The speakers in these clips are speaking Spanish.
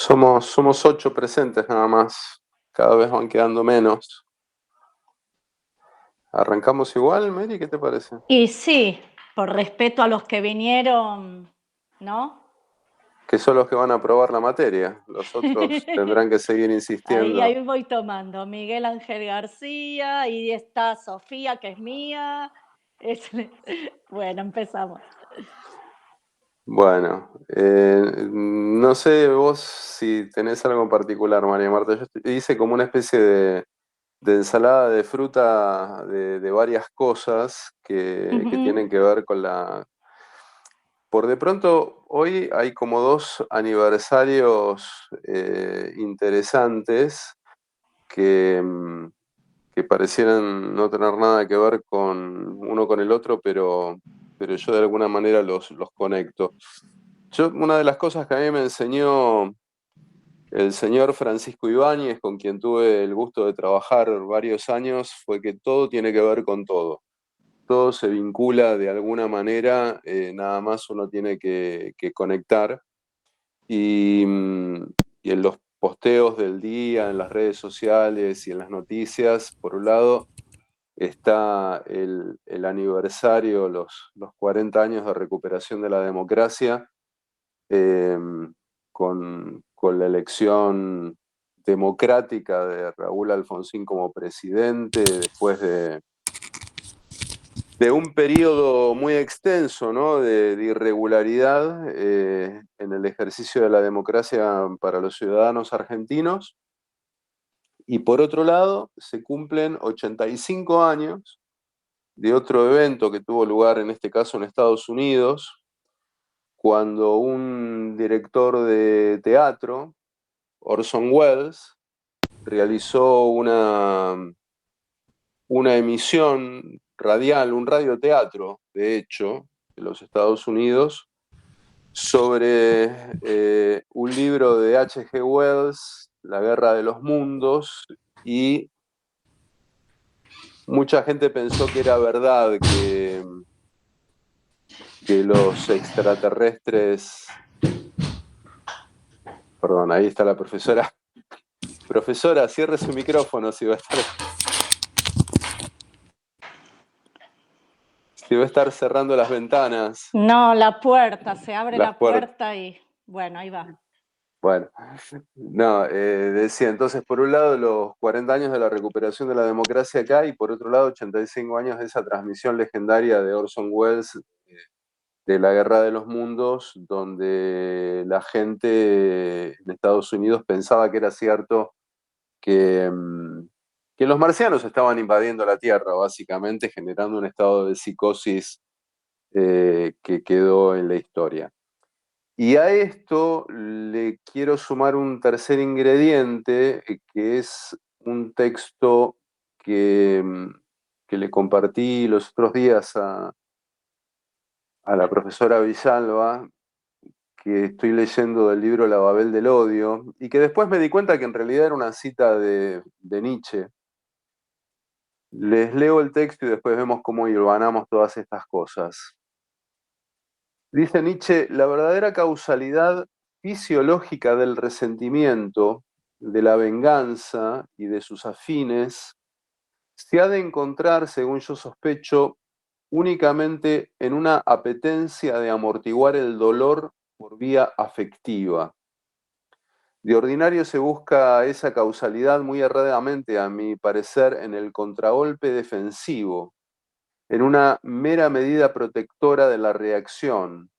Somos 8 presentes nada más. Cada vez van quedando menos. ¿Arrancamos igual, Mary? ¿Qué te parece? Y sí, por respeto a los que vinieron, ¿no? Que son los que van a aprobar la materia. Los otros tendrán que seguir Ahí, insistiendo. ahí voy tomando. Miguel Ángel García, y está Sofía, que es mía. Es- Bueno, empezamos. Bueno, no sé vos si tenés algo en particular, María Marta. Yo hice como una especie de ensalada de fruta de varias cosas que Ujú. tienen que ver con la. Por de pronto, hoy hay como 2 aniversarios interesantes que, que parecieran no tener nada que ver con uno con el otro, pero yo de alguna manera los conecto. Una de las cosas que a mí me enseñó el señor Francisco Ibáñez, con quien tuve el gusto de trabajar varios años, fue que todo tiene que ver con todo. Todo se vincula de alguna manera, nada más uno tiene que conectar. Y, y en los posteos del día, en las redes sociales y en las noticias, por un lado, está el aniversario, los 40 años de recuperación de la democracia, eh, con la elección democrática de Raúl Alfonsín como presidente, después de un periodo muy extenso, ¿no?, de irregularidad en el ejercicio de la democracia para los ciudadanos argentinos. Y por otro lado, se cumplen 85 años de otro evento que tuvo lugar, en este caso en Estados Unidos, cuando un director de teatro, Orson Welles, realizó una emisión radial, un radioteatro, de hecho, de los Estados Unidos, sobre un libro de H.G. Wells, La Guerra de los Mundos, y mucha gente pensó que era verdad que los extraterrestres. Perdón, ahí está la profesora. Profesora, cierre su micrófono si va a estar cerrando las ventanas, No, la puerta, se abre las la puertas. puerta y bueno, ahí va. Bueno, no, decía entonces, por un lado, los 40 años de la recuperación de la democracia acá, y por otro lado, 85 años de esa transmisión legendaria de Orson Welles de la Guerra de los Mundos, donde la gente en Estados Unidos pensaba que era cierto que, que los marcianos estaban invadiendo la Tierra, básicamente, generando un estado de psicosis que quedó en la historia. Y a esto le quiero sumar un tercer ingrediente, que es un texto que, que le compartí los otros días a la profesora Villalba, que estoy leyendo del libro La Babel del Odio, y que después me di cuenta que en realidad era una cita de Nietzsche. Les leo el texto y después vemos cómo hilvanamos todas estas cosas. Dice Nietzsche: la verdadera causalidad fisiológica del resentimiento, de la venganza y de sus afines se ha de encontrar, según yo sospecho, únicamente en una apetencia de amortiguar el dolor por vía afectiva. De ordinario se busca esa causalidad muy erradamente, a mi parecer, en el contragolpe defensivo, en una mera medida protectora de la reacción,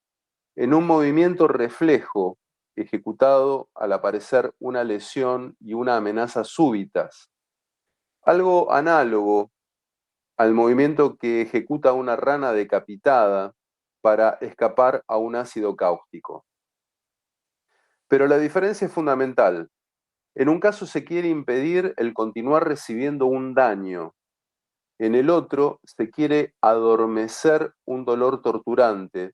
en un movimiento reflejo ejecutado al aparecer una lesión y una amenaza súbitas, algo análogo al movimiento que ejecuta una rana decapitada para escapar a un ácido cáustico. Pero la diferencia es fundamental. En un caso se quiere impedir el continuar recibiendo un daño, en el otro se quiere adormecer un dolor torturante,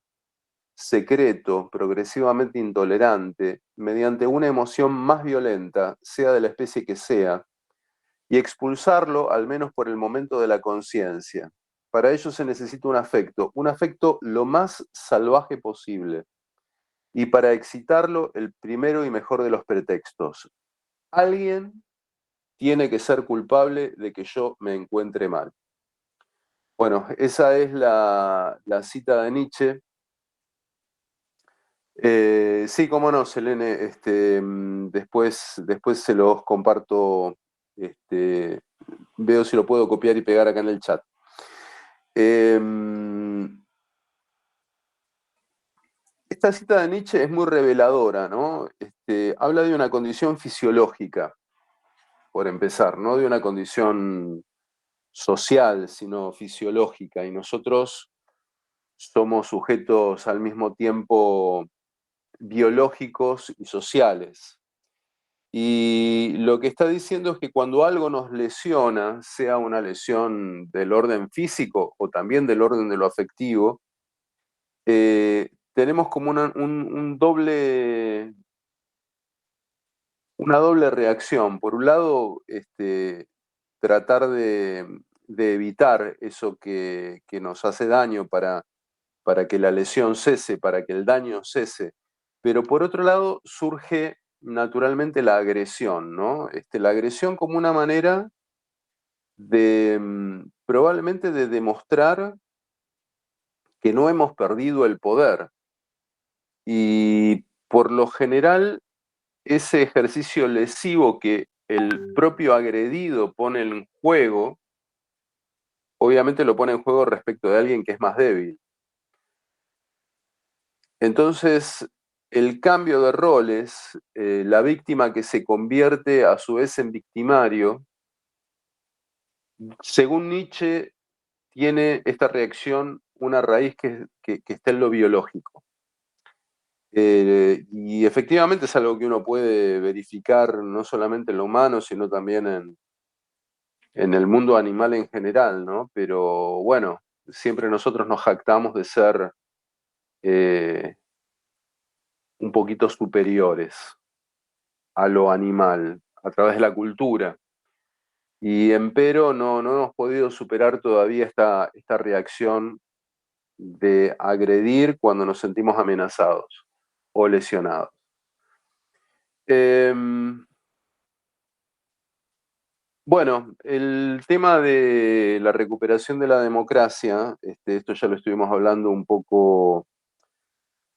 secreto, progresivamente intolerante, mediante una emoción más violenta, sea de la especie que sea, y expulsarlo al menos por el momento de la conciencia. Para ello se necesita un afecto lo más salvaje posible, y para excitarlo, el primero y mejor de los pretextos. Alguien tiene que ser culpable de que yo me encuentre mal. Bueno, esa es la cita de Nietzsche. Sí, cómo no, Selene, después se los comparto, veo si lo puedo copiar y pegar acá en el chat. Esta cita de Nietzsche es muy reveladora, ¿no? Habla de una condición fisiológica, por empezar, no de una condición social, sino fisiológica, y nosotros somos sujetos al mismo tiempo biológicos y sociales. Y lo que está diciendo es que cuando algo nos lesiona, sea una lesión del orden físico o también del orden de lo afectivo, tenemos como una doble reacción. Por un lado, tratar de evitar eso que nos hace daño para que la lesión cese, para que el daño cese. Pero por otro lado surge naturalmente la agresión, ¿no? La agresión como una manera de probablemente de demostrar que no hemos perdido el poder. Y por lo general, ese ejercicio lesivo que el propio agredido pone en juego, obviamente lo pone en juego respecto de alguien que es más débil. Entonces, el cambio de roles, la víctima que se convierte a su vez en victimario, según Nietzsche, tiene esta reacción una raíz que está en lo biológico. Y efectivamente es algo que uno puede verificar no solamente en lo humano, sino también en el mundo animal en general, ¿no? Pero bueno, siempre nosotros nos jactamos de ser un poquito superiores a lo animal, a través de la cultura. Y empero no hemos podido superar todavía esta reacción de agredir cuando nos sentimos amenazados o lesionados. Bueno, el tema de la recuperación de la democracia, esto ya lo estuvimos hablando un poco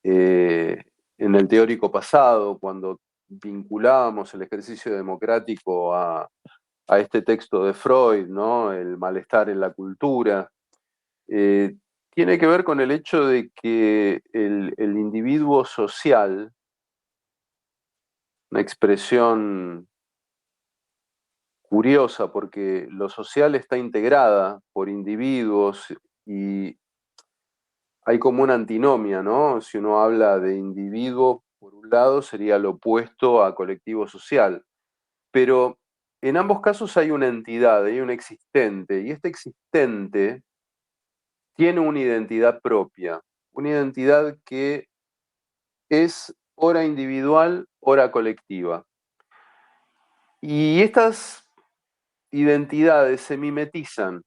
en el teórico pasado, cuando vinculábamos el ejercicio democrático a este texto de Freud, ¿no? El malestar en la cultura. Tiene que ver con el hecho de que el individuo social, una expresión curiosa porque lo social está integrada por individuos y hay como una antinomia, ¿no? Si uno habla de individuo, por un lado sería lo opuesto a colectivo social, pero en ambos casos hay una entidad, hay un existente, y este existente tiene una identidad propia, una identidad que es ora individual, ora colectiva. Y estas identidades se mimetizan.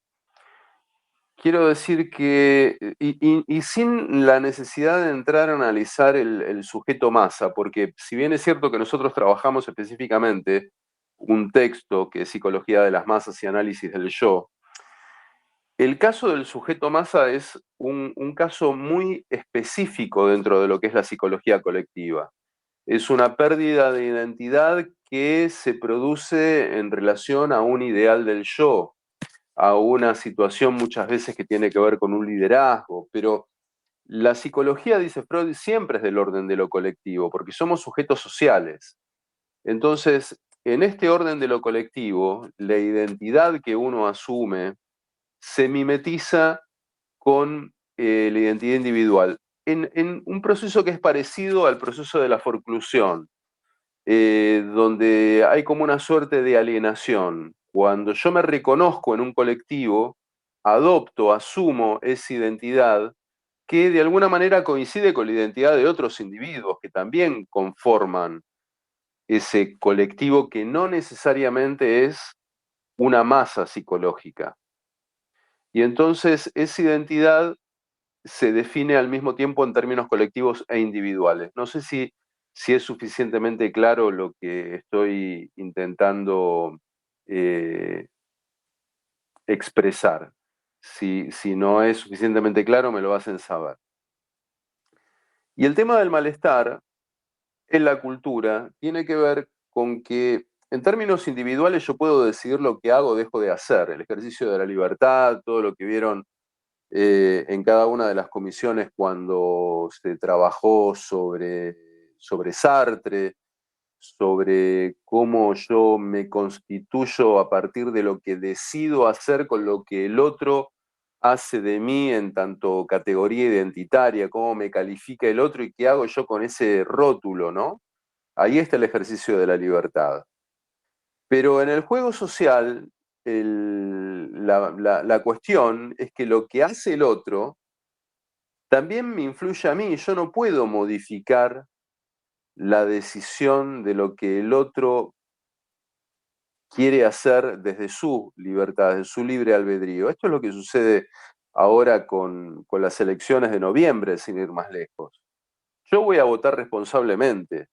Quiero decir que, y sin la necesidad de entrar a analizar el sujeto masa, porque si bien es cierto que nosotros trabajamos específicamente un texto que es Psicología de las Masas y Análisis del Yo, el caso del sujeto masa es un caso muy específico dentro de lo que es la psicología colectiva. Es una pérdida de identidad que se produce en relación a un ideal del yo, a una situación muchas veces que tiene que ver con un liderazgo, pero la psicología, dice Freud, siempre es del orden de lo colectivo, porque somos sujetos sociales. Entonces, en este orden de lo colectivo, la identidad que uno asume se mimetiza con la identidad individual, en un proceso que es parecido al proceso de la forclusión, donde hay como una suerte de alienación. Cuando yo me reconozco en un colectivo, adopto, asumo esa identidad que de alguna manera coincide con la identidad de otros individuos que también conforman ese colectivo que no necesariamente es una masa psicológica. Y entonces esa identidad se define al mismo tiempo en términos colectivos e individuales. No sé si es suficientemente claro lo que estoy intentando expresar. Si no es suficientemente claro, me lo hacen saber. Y el tema del malestar en la cultura tiene que ver con que en términos individuales yo puedo decidir lo que hago o dejo de hacer. El ejercicio de la libertad, todo lo que vieron en cada una de las comisiones cuando se trabajó sobre Sartre, sobre cómo yo me constituyo a partir de lo que decido hacer con lo que el otro hace de mí en tanto categoría identitaria, cómo me califica el otro y qué hago yo con ese rótulo, ¿no? Ahí está el ejercicio de la libertad. Pero en el juego social, la cuestión es que lo que hace el otro también me influye a mí. Yo no puedo modificar la decisión de lo que el otro quiere hacer desde su libertad, desde su libre albedrío. Esto es lo que sucede ahora con las elecciones de noviembre, sin ir más lejos. Yo voy a votar responsablemente,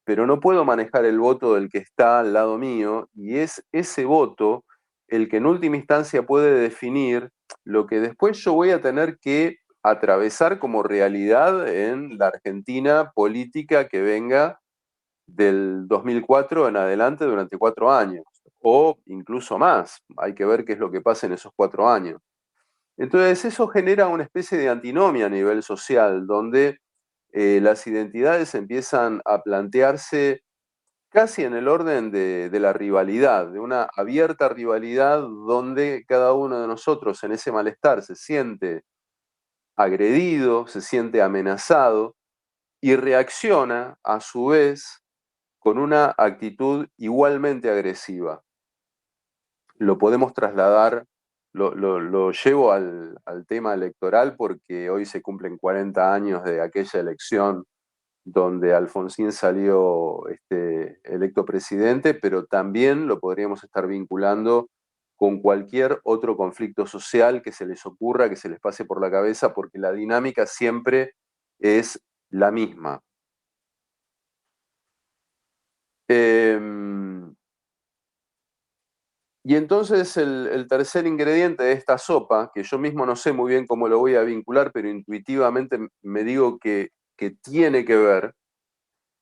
pero no puedo manejar el voto del que está al lado mío, y es ese voto el que en última instancia puede definir lo que después yo voy a tener que atravesar como realidad en la Argentina política que venga del 2004 en adelante durante 4 años, o incluso más. Hay que ver qué es lo que pasa en esos 4 años. Entonces eso genera una especie de antinomia a nivel social, donde las identidades empiezan a plantearse casi en el orden de la rivalidad, de una abierta rivalidad donde cada uno de nosotros en ese malestar se siente agredido, se siente amenazado y reacciona a su vez con una actitud igualmente agresiva. Lo podemos trasladar, lo llevo al tema electoral porque hoy se cumplen 40 años de aquella elección donde Alfonsín salió electo presidente, pero también lo podríamos estar vinculando con cualquier otro conflicto social que se les ocurra, que se les pase por la cabeza, porque la dinámica siempre es la misma. Y entonces el tercer ingrediente de esta sopa, que yo mismo no sé muy bien cómo lo voy a vincular, pero intuitivamente me digo que tiene que ver,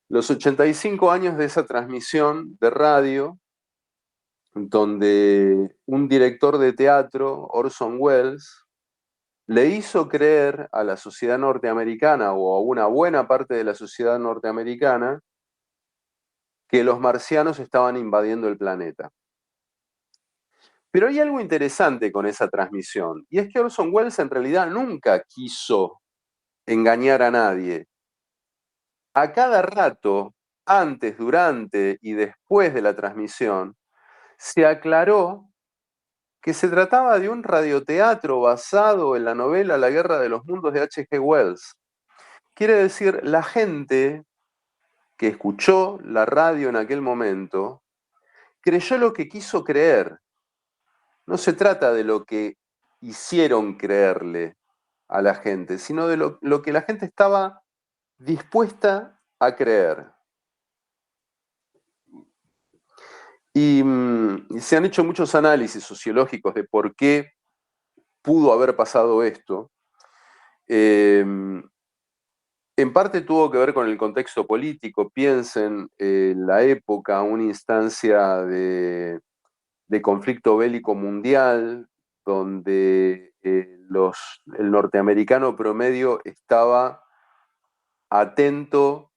los 85 años de esa transmisión de radio, donde un director de teatro, Orson Welles, le hizo creer a la sociedad norteamericana o a una buena parte de la sociedad norteamericana que los marcianos estaban invadiendo el planeta. Pero hay algo interesante con esa transmisión, y es que Orson Welles en realidad nunca quiso engañar a nadie. A cada rato, antes, durante y después de la transmisión, se aclaró que se trataba de un radioteatro basado en la novela La Guerra de los Mundos de H. G. Wells. Quiere decir, la gente que escuchó la radio en aquel momento creyó lo que quiso creer. No se trata de lo que hicieron creerle a la gente, sino de lo que la gente estaba dispuesta a creer. Y se han hecho muchos análisis sociológicos de por qué pudo haber pasado esto. En parte tuvo que ver con el contexto político. Piensen la época, una instancia de conflicto bélico mundial, donde el norteamericano promedio estaba atento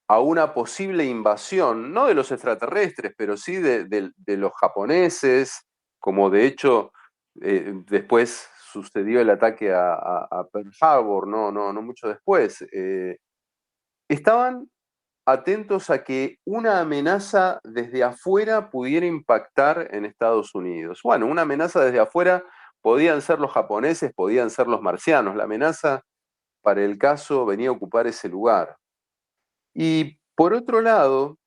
a una posible invasión, no de los extraterrestres, pero sí de los japoneses, como de hecho después sucedió el ataque a Pearl Harbor, no mucho después. Estaban atentos a que una amenaza desde afuera pudiera impactar en Estados Unidos. Bueno, una amenaza desde afuera podían ser los japoneses, podían ser los marcianos. La amenaza, para el caso, venía a ocupar ese lugar. Y por otro lado,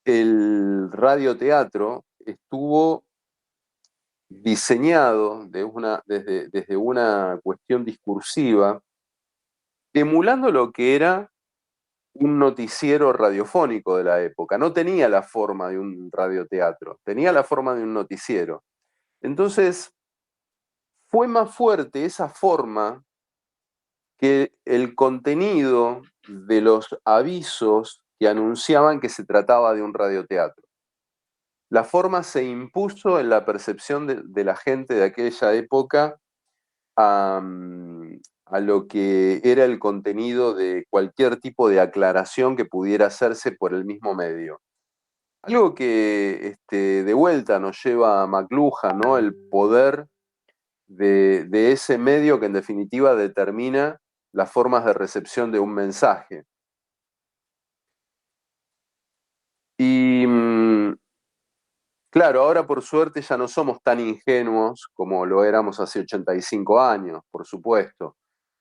el radioteatro estuvo diseñado desde una cuestión discursiva, emulando lo que era un noticiero radiofónico de la época. No tenía la forma de un radioteatro, tenía la forma de un noticiero. Entonces, fue más fuerte esa forma que el contenido de los avisos que anunciaban que se trataba de un radioteatro. La forma se impuso en la percepción de la gente de aquella época a, a lo que era el contenido de cualquier tipo de aclaración que pudiera hacerse por el mismo medio. Algo que de vuelta nos lleva a McLuhan, ¿no? El poder de ese medio que en definitiva determina las formas de recepción de un mensaje. Y claro, ahora por suerte ya no somos tan ingenuos como lo éramos hace 85 años, por supuesto.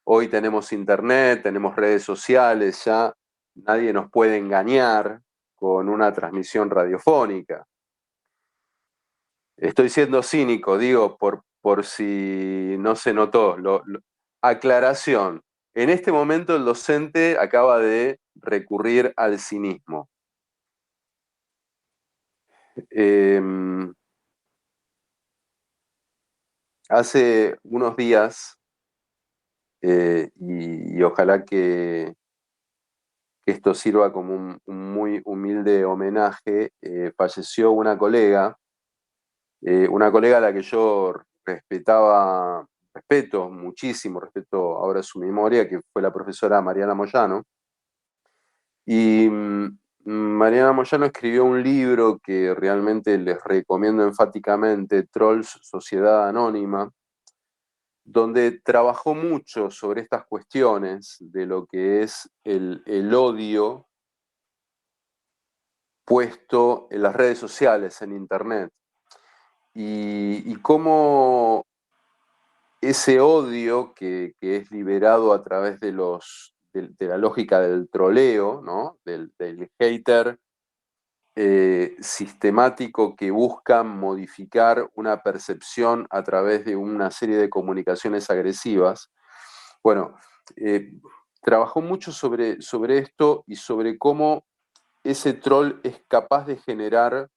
Hoy tenemos internet, tenemos redes sociales, ya nadie nos puede engañar con una transmisión radiofónica. Estoy siendo cínico, digo, por si no se notó. Aclaración. En este momento el docente acaba de recurrir al cinismo. Hace unos días, y ojalá que esto sirva como un muy humilde homenaje, falleció una colega a la que yo respeto muchísimo, respeto ahora su memoria, que fue la profesora Mariana Moyano. Y Mariana Moyano escribió un libro que realmente les recomiendo enfáticamente, Trolls, Sociedad Anónima, donde trabajó mucho sobre estas cuestiones de lo que es el odio puesto en las redes sociales, en Internet, y cómo ese odio que es liberado a través de la lógica del troleo, ¿no? Del hater sistemático que busca modificar una percepción a través de una serie de comunicaciones agresivas. Bueno, trabajó mucho sobre esto y sobre cómo ese troll es capaz de generar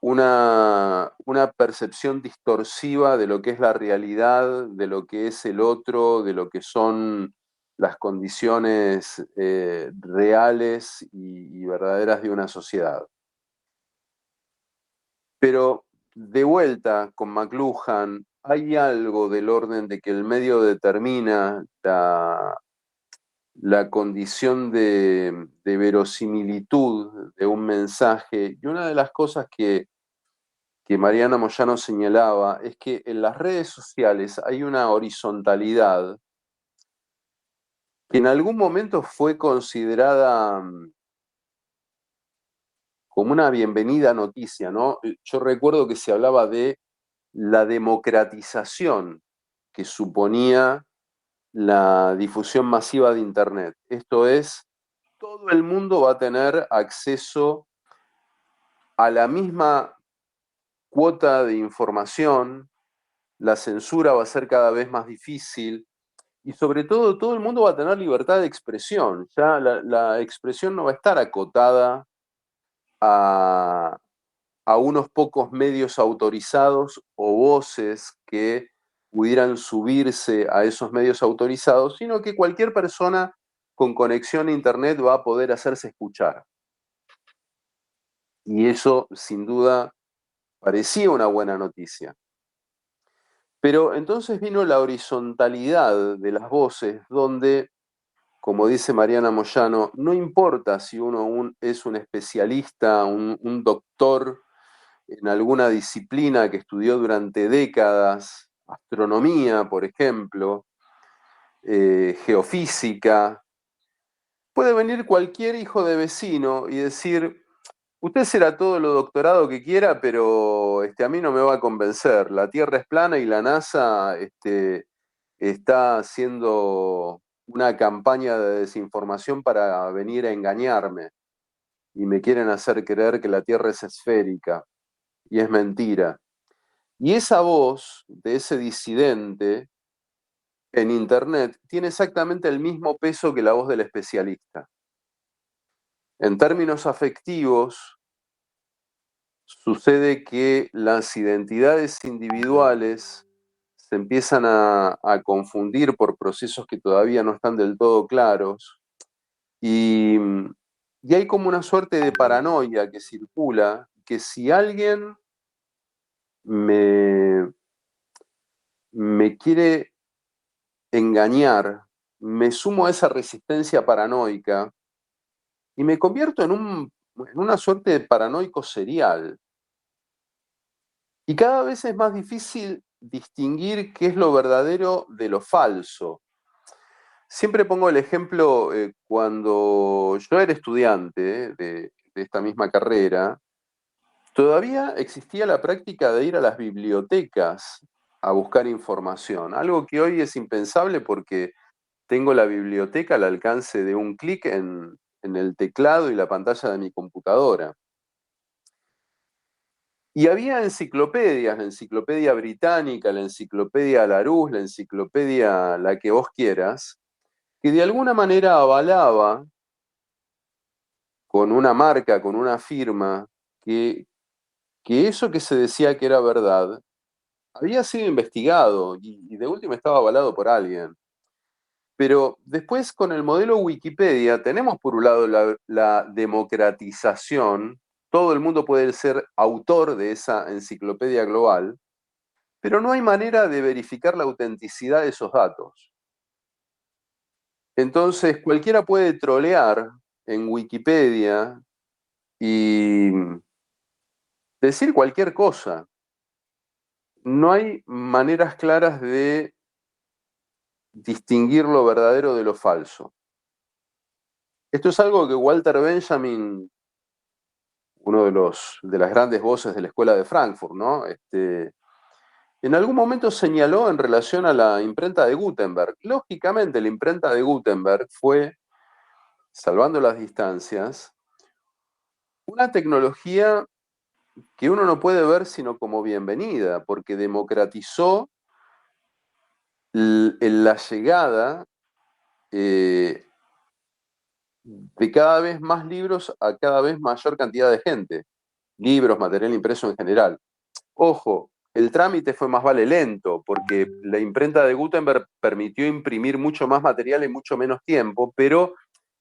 una percepción distorsiva de lo que es la realidad, de lo que es el otro, de lo que son las condiciones reales y verdaderas de una sociedad. Pero de vuelta con McLuhan, hay algo del orden de que el medio determina la condición de verosimilitud de un mensaje, y una de las cosas que Mariana Moyano señalaba es que en las redes sociales hay una horizontalidad que en algún momento fue considerada como una bienvenida noticia, ¿no? Yo recuerdo que se hablaba de la democratización que suponía la difusión masiva de Internet. Esto es, todo el mundo va a tener acceso a la misma cuota de información, la censura va a ser cada vez más difícil y sobre todo el mundo va a tener libertad de expresión. Ya la expresión no va a estar acotada a, a unos pocos medios autorizados o voces que pudieran subirse a esos medios autorizados, sino que cualquier persona con conexión a Internet va a poder hacerse escuchar. Y eso, sin duda, parecía una buena noticia. Pero entonces vino la horizontalidad de las voces, donde, como dice Mariana Moyano, no importa si uno es un especialista, un doctor en alguna disciplina que estudió durante décadas, astronomía, por ejemplo, geofísica, puede venir cualquier hijo de vecino y decir, usted será todo lo doctorado que quiera, pero a mí no me va a convencer. La Tierra es plana y la NASA está haciendo una campaña de desinformación para venir a engañarme. Y me quieren hacer creer que la Tierra es esférica. Y es mentira. Y esa voz de ese disidente en Internet tiene exactamente el mismo peso que la voz del especialista. En términos afectivos, sucede que las identidades individuales se empiezan a confundir por procesos que todavía no están del todo claros y, y hay como una suerte de paranoia que circula, que si alguien me quiere engañar, me sumo a esa resistencia paranoica y me convierto en una suerte de paranoico serial. Y cada vez es más difícil distinguir qué es lo verdadero de lo falso. Siempre pongo el ejemplo cuando yo era estudiante de esta misma carrera, todavía existía la práctica de ir a las bibliotecas a buscar información, algo que hoy es impensable porque tengo la biblioteca al alcance de un clic en el teclado y la pantalla de mi computadora. Y había enciclopedias, la enciclopedia británica, la enciclopedia Larousse, la enciclopedia la que vos quieras, que de alguna manera avalaba con una marca, con una firma, que eso que se decía que era verdad había sido investigado y de última estaba avalado por alguien. Pero después con el modelo Wikipedia tenemos por un lado la democratización, todo el mundo puede ser autor de esa enciclopedia global, pero no hay manera de verificar la autenticidad de esos datos. Entonces cualquiera puede trolear en Wikipedia y decir cualquier cosa. No hay maneras claras de distinguir lo verdadero de lo falso. Esto es algo que Walter Benjamin, uno de las grandes voces de la escuela de Frankfurt, ¿no? En algún momento señaló en relación a la imprenta de Gutenberg. Lógicamente, la imprenta de Gutenberg fue, salvando las distancias, una tecnología que uno no puede ver sino como bienvenida, porque democratizó la llegada de cada vez más libros a cada vez mayor cantidad de gente. Libros, material impreso en general. Ojo, el trámite fue más vale lento, porque la imprenta de Gutenberg permitió imprimir mucho más material en mucho menos tiempo, pero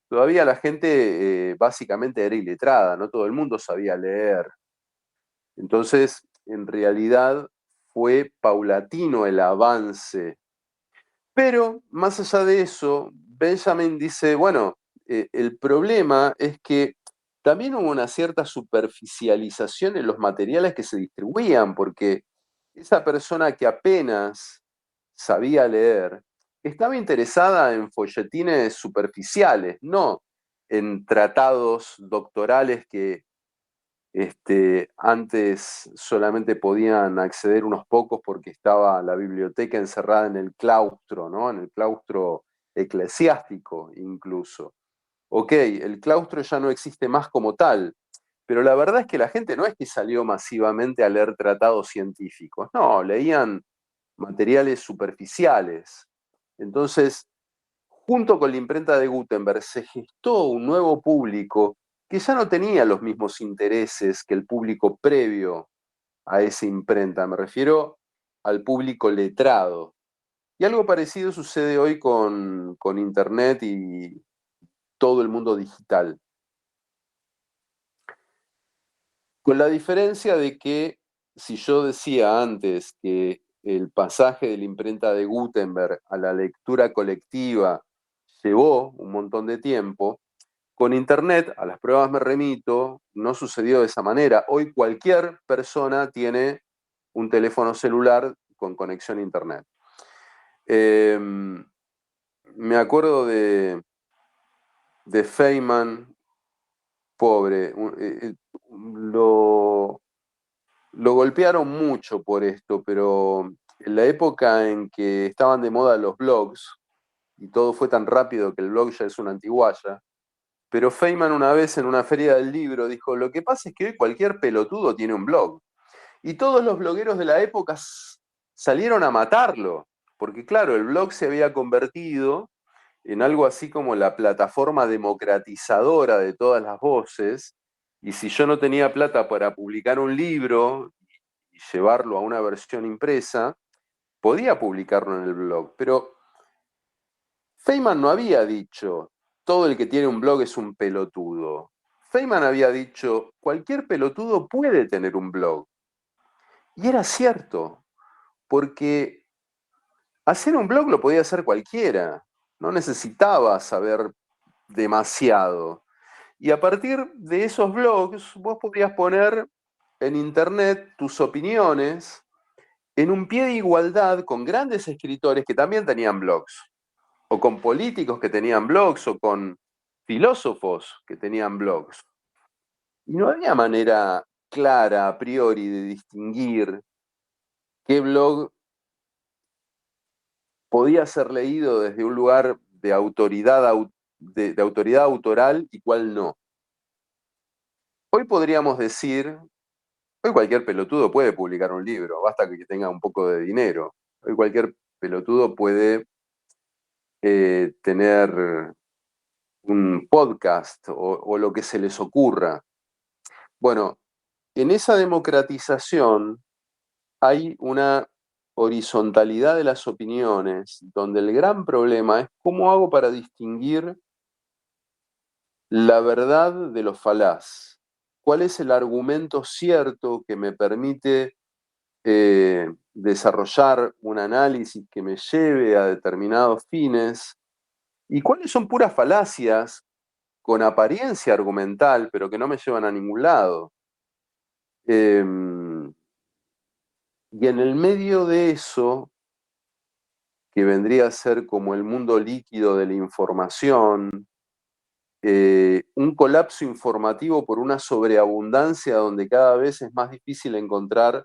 todavía la gente básicamente era iletrada, no todo el mundo sabía leer. Entonces, en realidad fue paulatino el avance. Pero, más allá de eso, Benjamin dice, bueno, el problema es que también hubo una cierta superficialización en los materiales que se distribuían, porque esa persona que apenas sabía leer estaba interesada en folletines superficiales, no en tratados doctorales que antes solamente podían acceder unos pocos porque estaba la biblioteca encerrada en el claustro, ¿no? En el claustro eclesiástico incluso. Ok, el claustro ya no existe más como tal, pero la verdad es que la gente no es que salió masivamente a leer tratados científicos, no, leían materiales superficiales. Entonces, junto con la imprenta de Gutenberg se gestó un nuevo público que ya no tenía los mismos intereses que el público previo a esa imprenta. Me refiero al público letrado. Y algo parecido sucede hoy con Internet y todo el mundo digital. Con la diferencia de que si yo decía antes que el pasaje de la imprenta de Gutenberg a la lectura colectiva llevó un montón de tiempo, con Internet, a las pruebas me remito, no sucedió de esa manera. Hoy cualquier persona tiene un teléfono celular con conexión a Internet. Me acuerdo de Feynman, pobre, lo golpearon mucho por esto, pero en la época en que estaban de moda los blogs, y todo fue tan rápido que el blog ya es una antiguaya, pero Feynman una vez en una feria del libro dijo, lo que pasa es que hoy cualquier pelotudo tiene un blog. Y todos los blogueros de la época salieron a matarlo, porque claro, el blog se había convertido en algo así como la plataforma democratizadora de todas las voces, y si yo no tenía plata para publicar un libro y llevarlo a una versión impresa, podía publicarlo en el blog, pero Feynman no había dicho, todo el que tiene un blog es un pelotudo. Feynman había dicho, cualquier pelotudo puede tener un blog. Y era cierto, porque hacer un blog lo podía hacer cualquiera, no necesitaba saber demasiado. Y a partir de esos blogs, vos podías poner en internet tus opiniones en un pie de igualdad con grandes escritores que también tenían blogs, o con políticos que tenían blogs, o con filósofos que tenían blogs. Y no había manera clara a priori de distinguir qué blog podía ser leído desde un lugar de autoridad, de autoridad autoral y cuál no. Hoy podríamos decir, hoy cualquier pelotudo puede publicar un libro, basta que tenga un poco de dinero. Hoy cualquier pelotudo puede tener un podcast o lo que se les ocurra. Bueno, en esa democratización hay una horizontalidad de las opiniones, donde el gran problema es cómo hago para distinguir la verdad de lo falaz. ¿Cuál es el argumento cierto que me permite desarrollar un análisis que me lleve a determinados fines? ¿Y cuáles son puras falacias con apariencia argumental, pero que no me llevan a ningún lado? Y en el medio de eso, que vendría a ser como el mundo líquido de la información, un colapso informativo por una sobreabundancia donde cada vez es más difícil encontrar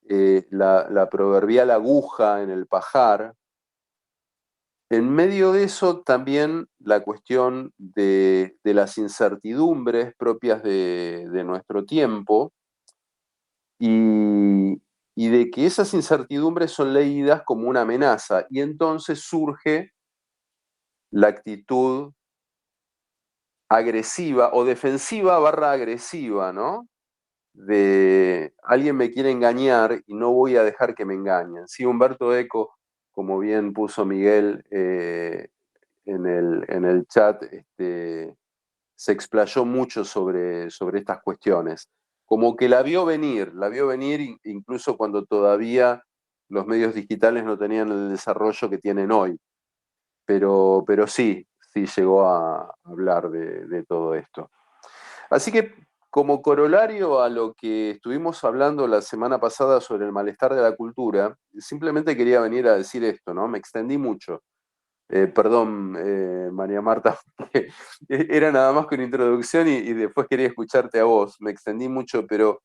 la proverbial aguja en el pajar. En medio de eso también la cuestión de las incertidumbres propias de nuestro tiempo y, y de que esas incertidumbres son leídas como una amenaza y entonces surge la actitud agresiva o defensiva barra agresiva, ¿no? De alguien me quiere engañar y no voy a dejar que me engañen. Sí, Humberto Eco, como bien puso Miguel en el chat, se explayó mucho sobre estas cuestiones. Como que la vio venir incluso cuando todavía los medios digitales no tenían el desarrollo que tienen hoy. Pero sí, sí llegó a hablar de todo esto. Así que como corolario a lo que estuvimos hablando la semana pasada sobre el malestar de la cultura, simplemente quería venir a decir esto, ¿no? Me extendí mucho. Perdón, María Marta, era nada más que una introducción y después quería escucharte a vos. Me extendí mucho, pero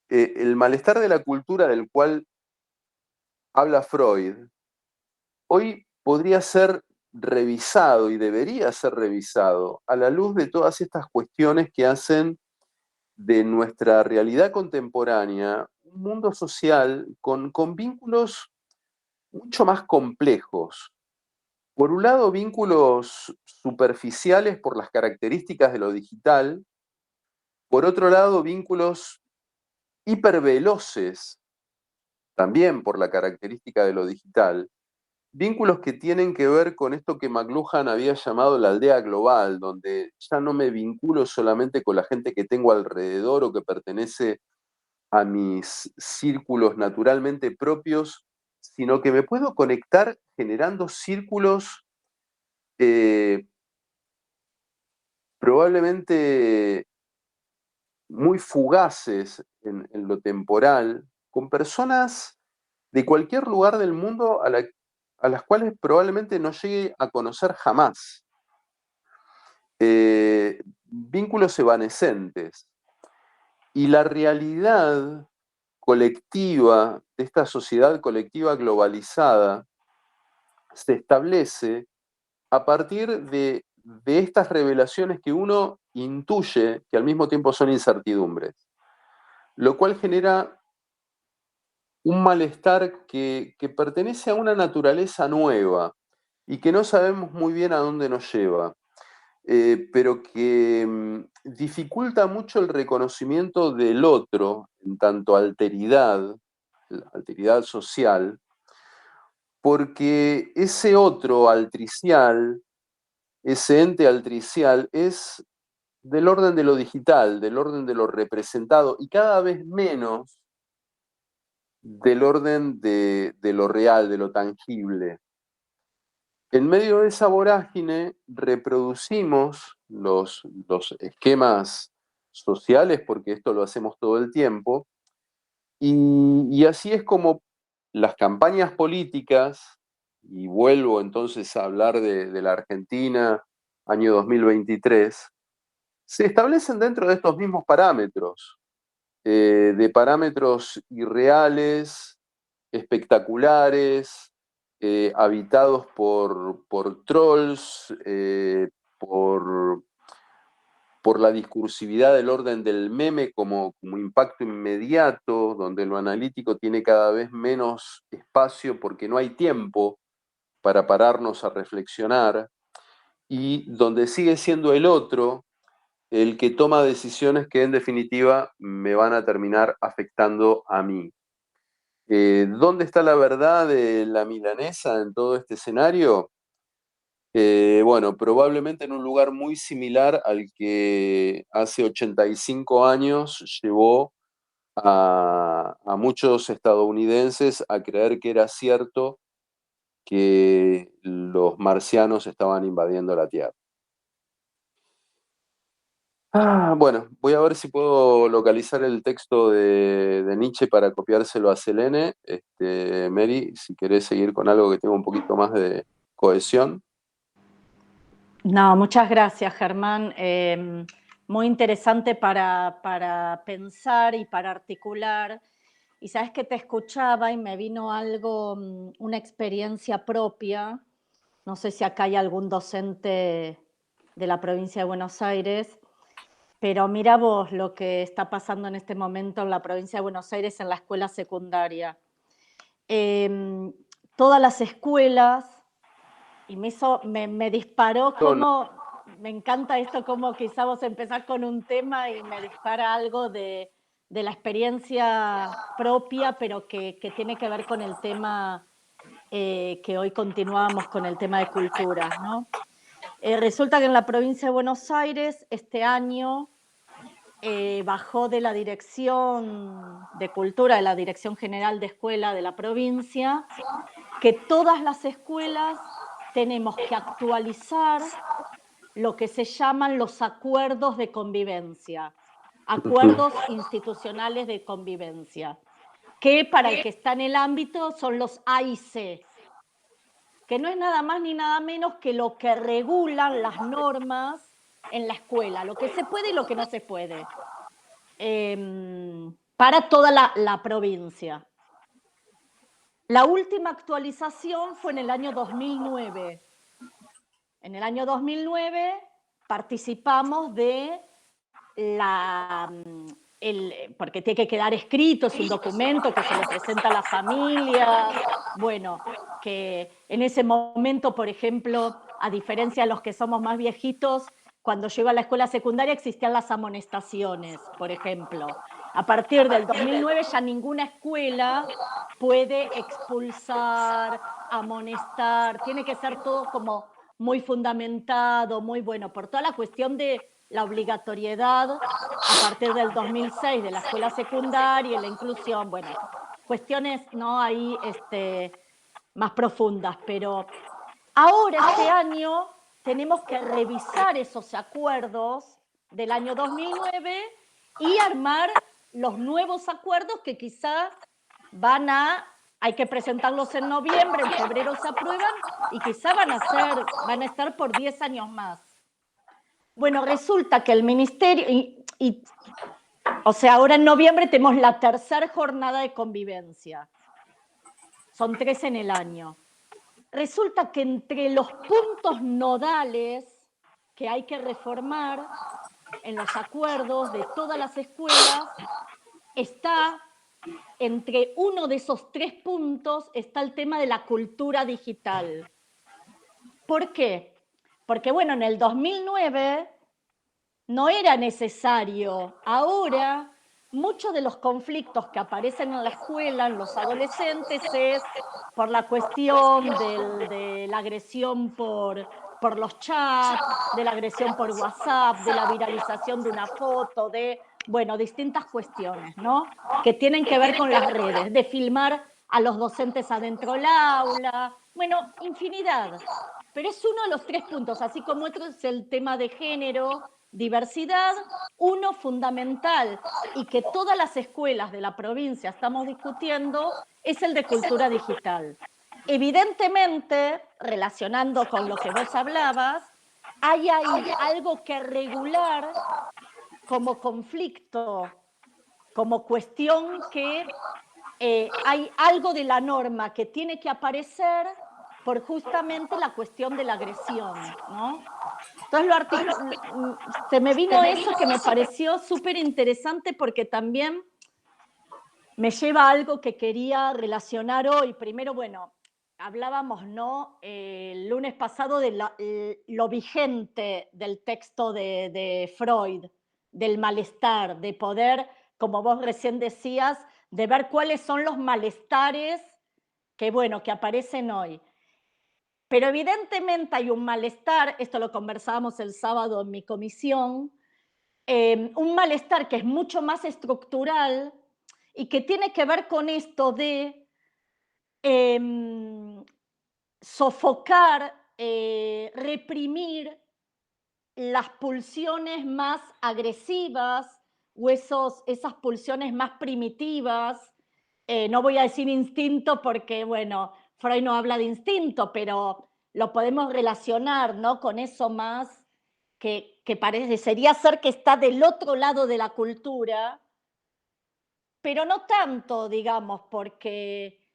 el malestar de la cultura del cual habla Freud, hoy podría ser revisado y debería ser revisado a la luz de todas estas cuestiones que hacen de nuestra realidad contemporánea un mundo social con vínculos mucho más complejos. Por un lado, vínculos superficiales por las características de lo digital, por otro lado, vínculos hiperveloces, también por la característica de lo digital, vínculos que tienen que ver con esto que McLuhan había llamado la aldea global, donde ya no me vinculo solamente con la gente que tengo alrededor o que pertenece a mis círculos naturalmente propios, sino que me puedo conectar generando círculos probablemente muy fugaces en lo temporal, con personas de cualquier lugar del mundo a las cuales probablemente no llegue a conocer jamás. Vínculos evanescentes. Y la realidad colectiva, de esta sociedad colectiva globalizada, se establece a partir de estas revelaciones que uno intuye que al mismo tiempo son incertidumbres, lo cual genera un malestar que pertenece a una naturaleza nueva y que no sabemos muy bien a dónde nos lleva, pero que dificulta mucho el reconocimiento del otro en tanto alteridad, la alteridad social, porque ese otro altricial, ese ente altricial, es del orden de lo digital, del orden de lo representado y cada vez menos del orden de lo real, de lo tangible. En medio de esa vorágine reproducimos los esquemas sociales, porque esto lo hacemos todo el tiempo, y así es como las campañas políticas, y vuelvo entonces a hablar de la Argentina, año 2023, se establecen dentro de estos mismos parámetros, de parámetros irreales, espectaculares, habitados por trolls, por, por la discursividad del orden del meme como impacto inmediato, donde lo analítico tiene cada vez menos espacio porque no hay tiempo para pararnos a reflexionar, y donde sigue siendo el otro el que toma decisiones que en definitiva me van a terminar afectando a mí. ¿Dónde está la verdad de la milanesa en todo este escenario? Bueno, probablemente en un lugar muy similar al que hace 85 años llevó a muchos estadounidenses a creer que era cierto que los marcianos estaban invadiendo la Tierra. Bueno, voy a ver si puedo localizar el texto de Nietzsche para copiárselo a Selene. Mary, si querés seguir con algo que tenga un poquito más de cohesión. No, muchas gracias, Germán. Muy interesante para pensar y para articular. Y sabes que te escuchaba y me vino algo, una experiencia propia. No sé si acá hay algún docente de la provincia de Buenos Aires, pero mira vos lo que está pasando en este momento en la provincia de Buenos Aires en la escuela secundaria. Eh, Todas las escuelas, y me disparó como, me encanta esto, como quizá vos empezás con un tema y me dispara algo de la experiencia propia, pero que tiene que ver con el tema que hoy continuamos con el tema de cultura, ¿no? Resulta que en la provincia de Buenos Aires este año bajó de la Dirección de Cultura, de la Dirección General de Escuela de la provincia, que todas las escuelas tenemos que actualizar lo que se llaman los acuerdos de convivencia, acuerdos institucionales de convivencia, que para el que está en el ámbito son los AIC, que no es nada más ni nada menos que lo que regulan las normas en la escuela, lo que se puede y lo que no se puede, para toda la provincia. La última actualización fue en el año 2009. En el año 2009 participamos de porque tiene que quedar escrito, es un documento que se le presenta a la familia, bueno, que en ese momento, por ejemplo, a diferencia de los que somos más viejitos, cuando yo iba a la escuela secundaria existían las amonestaciones, por ejemplo. A partir del 2009 ya ninguna escuela puede expulsar, amonestar, tiene que ser todo como muy fundamentado, muy bueno, por toda la cuestión de la obligatoriedad a partir del 2006 de la escuela secundaria y la inclusión, bueno, cuestiones no ahí más profundas, pero ahora este año tenemos que revisar esos acuerdos del año 2009 y armar los nuevos acuerdos que quizá hay que presentarlos en noviembre, en febrero se aprueban y quizá van a estar por 10 años más. Bueno, resulta que el ministerio, o sea, ahora en noviembre tenemos la tercera jornada de convivencia. Son 3 en el año. Resulta que entre los puntos nodales que hay que reformar en los acuerdos de todas las escuelas está entre uno de esos 3 puntos está el tema de la cultura digital. ¿Por qué? Porque, bueno, en el 2009 no era necesario. Ahora, muchos de los conflictos que aparecen en la escuela, en los adolescentes, es por la cuestión de la agresión por los chats, de la agresión por WhatsApp, de la viralización de una foto, de, bueno, distintas cuestiones, ¿no? Que tienen que ver con las redes, de filmar a los docentes adentro del aula, bueno, infinidad. Pero es uno de los 3 puntos, así como otro es el tema de género, diversidad, uno fundamental y que todas las escuelas de la provincia estamos discutiendo es el de cultura digital. Evidentemente, relacionando con lo que vos hablabas, hay ahí algo que regular como conflicto, como cuestión que hay algo de la norma que tiene que aparecer por justamente la cuestión de la agresión, ¿no? Entonces se me vino eso que me pareció súper interesante porque también me lleva a algo que quería relacionar hoy. Primero, bueno, hablábamos, ¿no? El lunes pasado de lo vigente del texto de Freud, del malestar, de poder, como vos recién decías, de ver cuáles son los malestares que, bueno, que aparecen hoy. Pero evidentemente hay un malestar, esto lo conversábamos el sábado en mi comisión, un malestar que es mucho más estructural y que tiene que ver con esto de sofocar, reprimir las pulsiones más agresivas o esas pulsiones más primitivas. No voy a decir instinto porque, bueno, Freud no habla de instinto, pero lo podemos relacionar, ¿no? Con eso más que parecería ser que está del otro lado de la cultura, pero no tanto, digamos, porque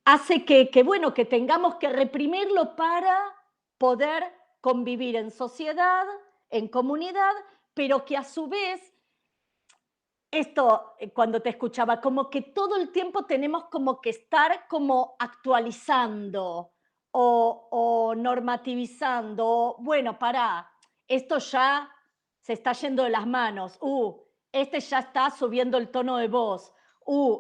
hace bueno, que tengamos que reprimirlo para poder convivir en sociedad, en comunidad, pero que a su vez, esto cuando te escuchaba, como que todo el tiempo tenemos como que estar como actualizando o normativizando, bueno, pará, esto ya se está yendo de las manos, este ya está subiendo el tono de voz,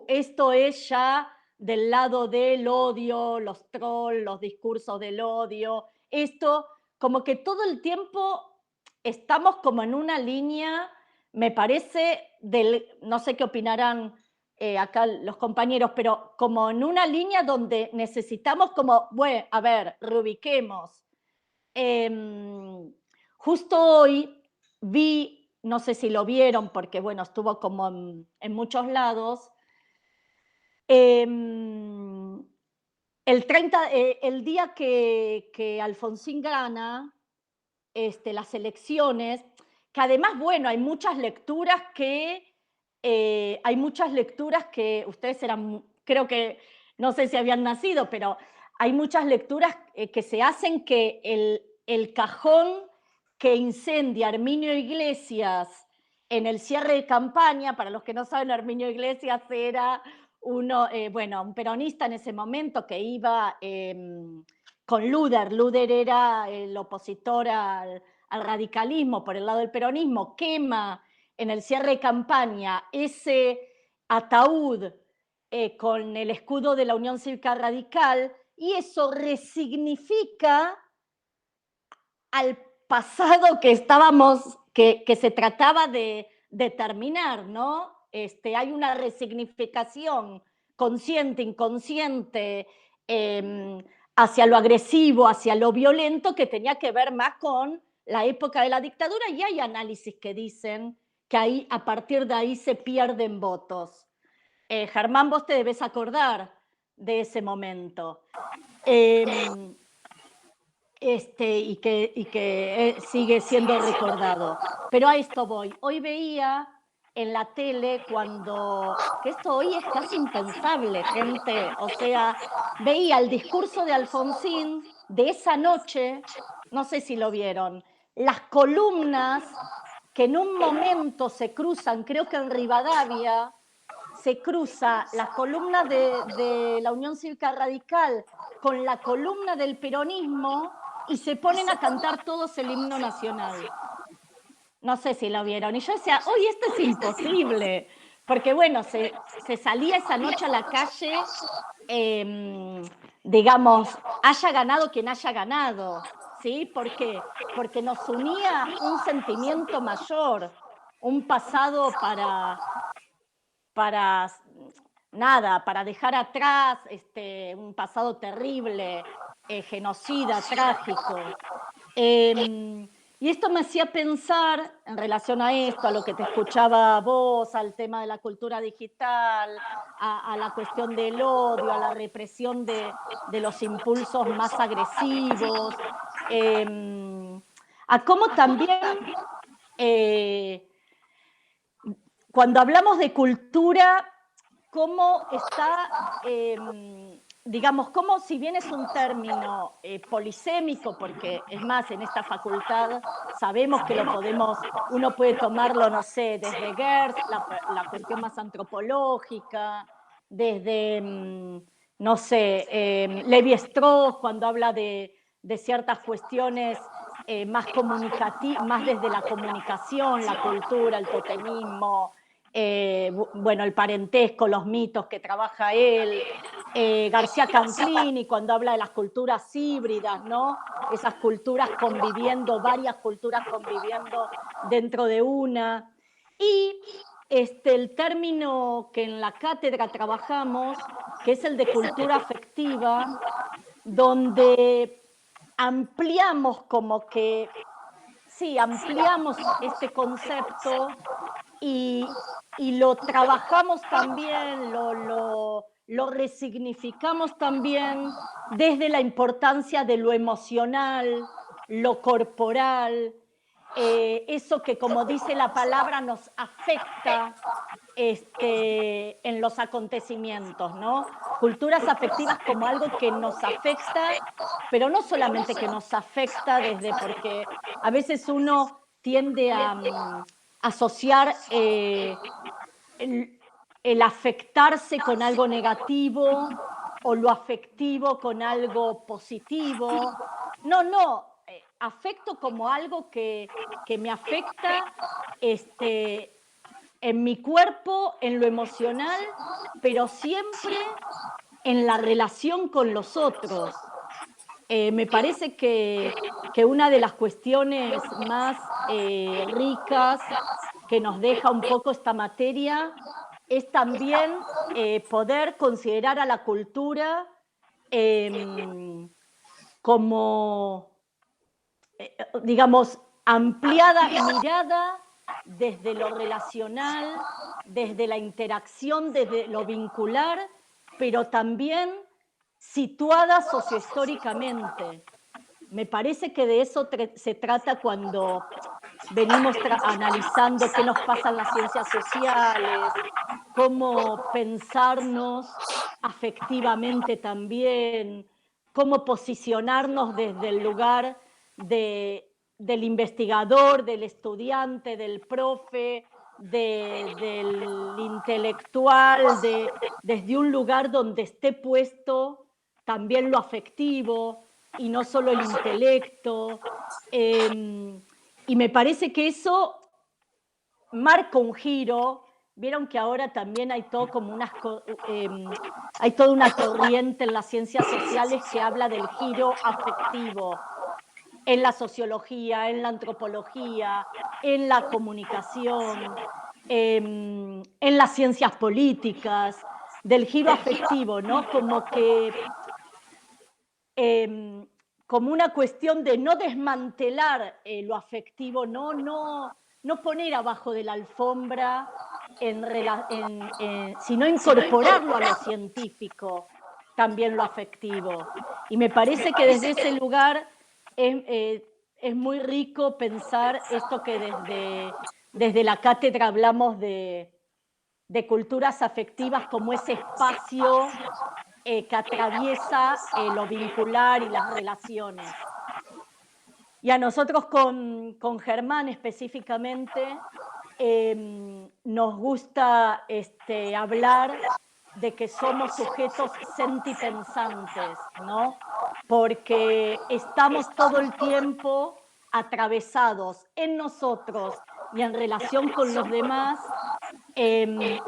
esto es ya del lado del odio, los trolls, los discursos del odio, esto como que todo el tiempo estamos como en una línea, me parece, no sé qué opinarán acá los compañeros, pero como en una línea donde necesitamos como, bueno, a ver, reubiquemos. Justo hoy vi, no sé si lo vieron, porque bueno, estuvo como en muchos lados, el día que Alfonsín gana las elecciones, que además, bueno, hay muchas lecturas que ustedes eran, creo que, no sé si habían nacido, pero hay muchas lecturas que se hacen que el cajón que incendia Herminio Iglesias en el cierre de campaña, para los que no saben, Herminio Iglesias era un peronista en ese momento que iba con Luder. Luder era el opositor al radicalismo por el lado del peronismo, quema en el cierre de campaña ese ataúd con el escudo de la Unión Cívica Radical, y eso resignifica al pasado que se trataba de terminar, ¿no? Hay una resignificación consciente, inconsciente, hacia lo agresivo, hacia lo violento, que tenía que ver más con la época de la dictadura, y hay análisis que dicen que ahí, a partir de ahí se pierden votos. Germán, vos te debes acordar de ese momento. Y que sigue siendo recordado. Pero a esto voy. Hoy veía en la tele que esto hoy es casi impensable, gente, o sea, veía el discurso de Alfonsín de esa noche, no sé si lo vieron, las columnas que en un momento se cruzan, creo que en Rivadavia, se cruza la columna de la Unión Cívica Radical con la columna del peronismo y se ponen a cantar todos el himno nacional. No sé si lo vieron. Y yo decía, hoy esto es imposible. Porque bueno, se salía esa noche a la calle, digamos, haya ganado quien haya ganado. ¿Sí? ¿Por qué? Porque nos unía un sentimiento mayor, un pasado para nada, para dejar atrás un pasado terrible, genocida, trágico. Y esto me hacía pensar, en relación a esto, a lo que te escuchaba a vos, al tema de la cultura digital, a la cuestión del odio, a la represión de los impulsos más agresivos, a cómo también cuando hablamos de cultura, cómo está, digamos, cómo si bien es un término polisémico, porque es más, en esta facultad sabemos que lo podemos, uno puede tomarlo, no sé, desde Gertz, la cuestión más antropológica, desde, no sé, Levi-Strauss, cuando habla de ciertas cuestiones más comunicativas, más desde la comunicación, la cultura, el totemismo, bueno, el parentesco, los mitos que trabaja él, García Canclini cuando habla de las culturas híbridas, ¿no? Esas culturas conviviendo, varias culturas conviviendo dentro de una. Y el término que en la cátedra trabajamos, que es el de cultura afectiva, donde ampliamos como que, sí, ampliamos este concepto y lo trabajamos también, lo resignificamos también desde la importancia de lo emocional, lo corporal, eso que como dice la palabra nos afecta en los acontecimientos, ¿no? Culturas afectivas como algo que nos afecta, pero no solamente que nos afecta desde, porque a veces uno tiende a asociar el afectarse con algo negativo o lo afectivo con algo positivo. No, no, afecto como algo que me afecta en mi cuerpo, en lo emocional, pero siempre en la relación con los otros. Me parece que una de las cuestiones más ricas que nos deja un poco esta materia es también poder considerar a la cultura como, digamos, ampliada mirada desde lo relacional, desde la interacción, desde lo vincular, pero también situada sociohistóricamente. Me parece que de eso se trata cuando venimos analizando qué nos pasa en las ciencias sociales, cómo pensarnos afectivamente también, cómo posicionarnos desde el lugar del investigador, del estudiante, del profe, del intelectual, desde un lugar donde esté puesto también lo afectivo y no solo el intelecto. Y me parece que eso marca un giro. Vieron que ahora también hay todo como hay toda una corriente en las ciencias sociales que habla del giro afectivo en la sociología, en la antropología, en la comunicación, en las ciencias políticas, del giro afectivo, ¿no? Como que como una cuestión de no desmantelar lo afectivo, no poner abajo de la alfombra, sino incorporarlo a lo científico, también lo afectivo. Y me parece que desde ese lugar es muy rico pensar esto que desde la cátedra hablamos de culturas afectivas como ese espacio que atraviesa lo vincular y las relaciones. Y a nosotros con Germán específicamente nos gusta hablar de que somos sujetos sentipensantes, ¿no? Porque estamos todo el tiempo atravesados en nosotros y en relación con los demás en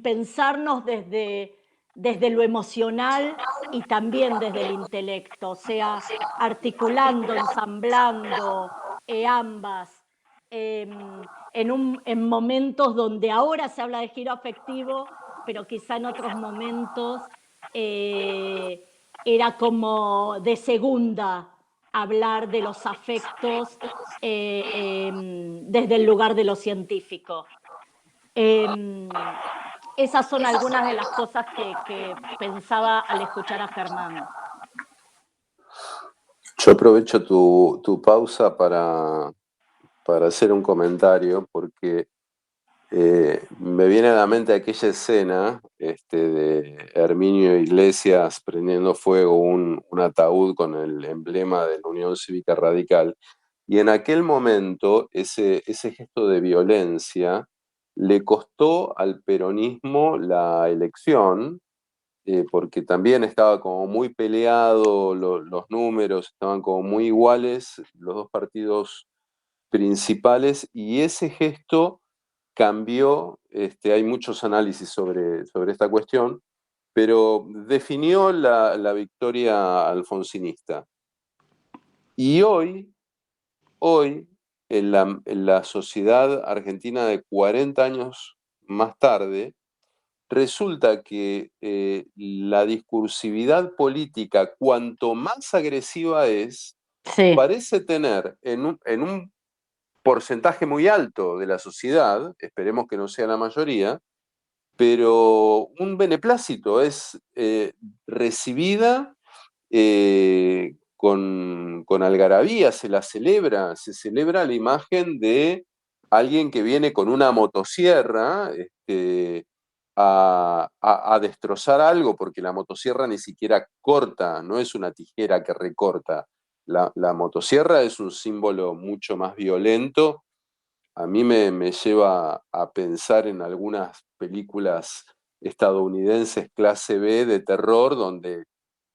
pensarnos desde lo emocional y también desde el intelecto, o sea, articulando, ensamblando ambas. En momentos donde ahora se habla de giro afectivo, pero quizá en otros momentos era como de segunda hablar de los afectos desde el lugar de lo científico. Esas son algunas de las cosas que pensaba al escuchar a Germán. Yo aprovecho tu pausa para hacer un comentario, porque me viene a la mente aquella escena de Herminio Iglesias prendiendo fuego un ataúd con el emblema de la Unión Cívica Radical, y en aquel momento ese gesto de violencia le costó al peronismo la elección, porque también estaba como muy peleado, los números estaban como muy iguales, los dos partidos principales, y ese gesto cambió, hay muchos análisis sobre esta cuestión, pero definió la victoria alfonsinista. Y hoy en la sociedad argentina de 40 años más tarde, resulta que la discursividad política, cuanto más agresiva es, Sí, parece tener en un porcentaje muy alto de la sociedad, esperemos que no sea la mayoría, pero un beneplácito, es recibida con algarabía, se celebra la imagen de alguien que viene con una motosierra a destrozar algo, porque la motosierra ni siquiera corta, no es una tijera que recorta. La motosierra es un símbolo mucho más violento. A mí me lleva a pensar en algunas películas estadounidenses clase B de terror, donde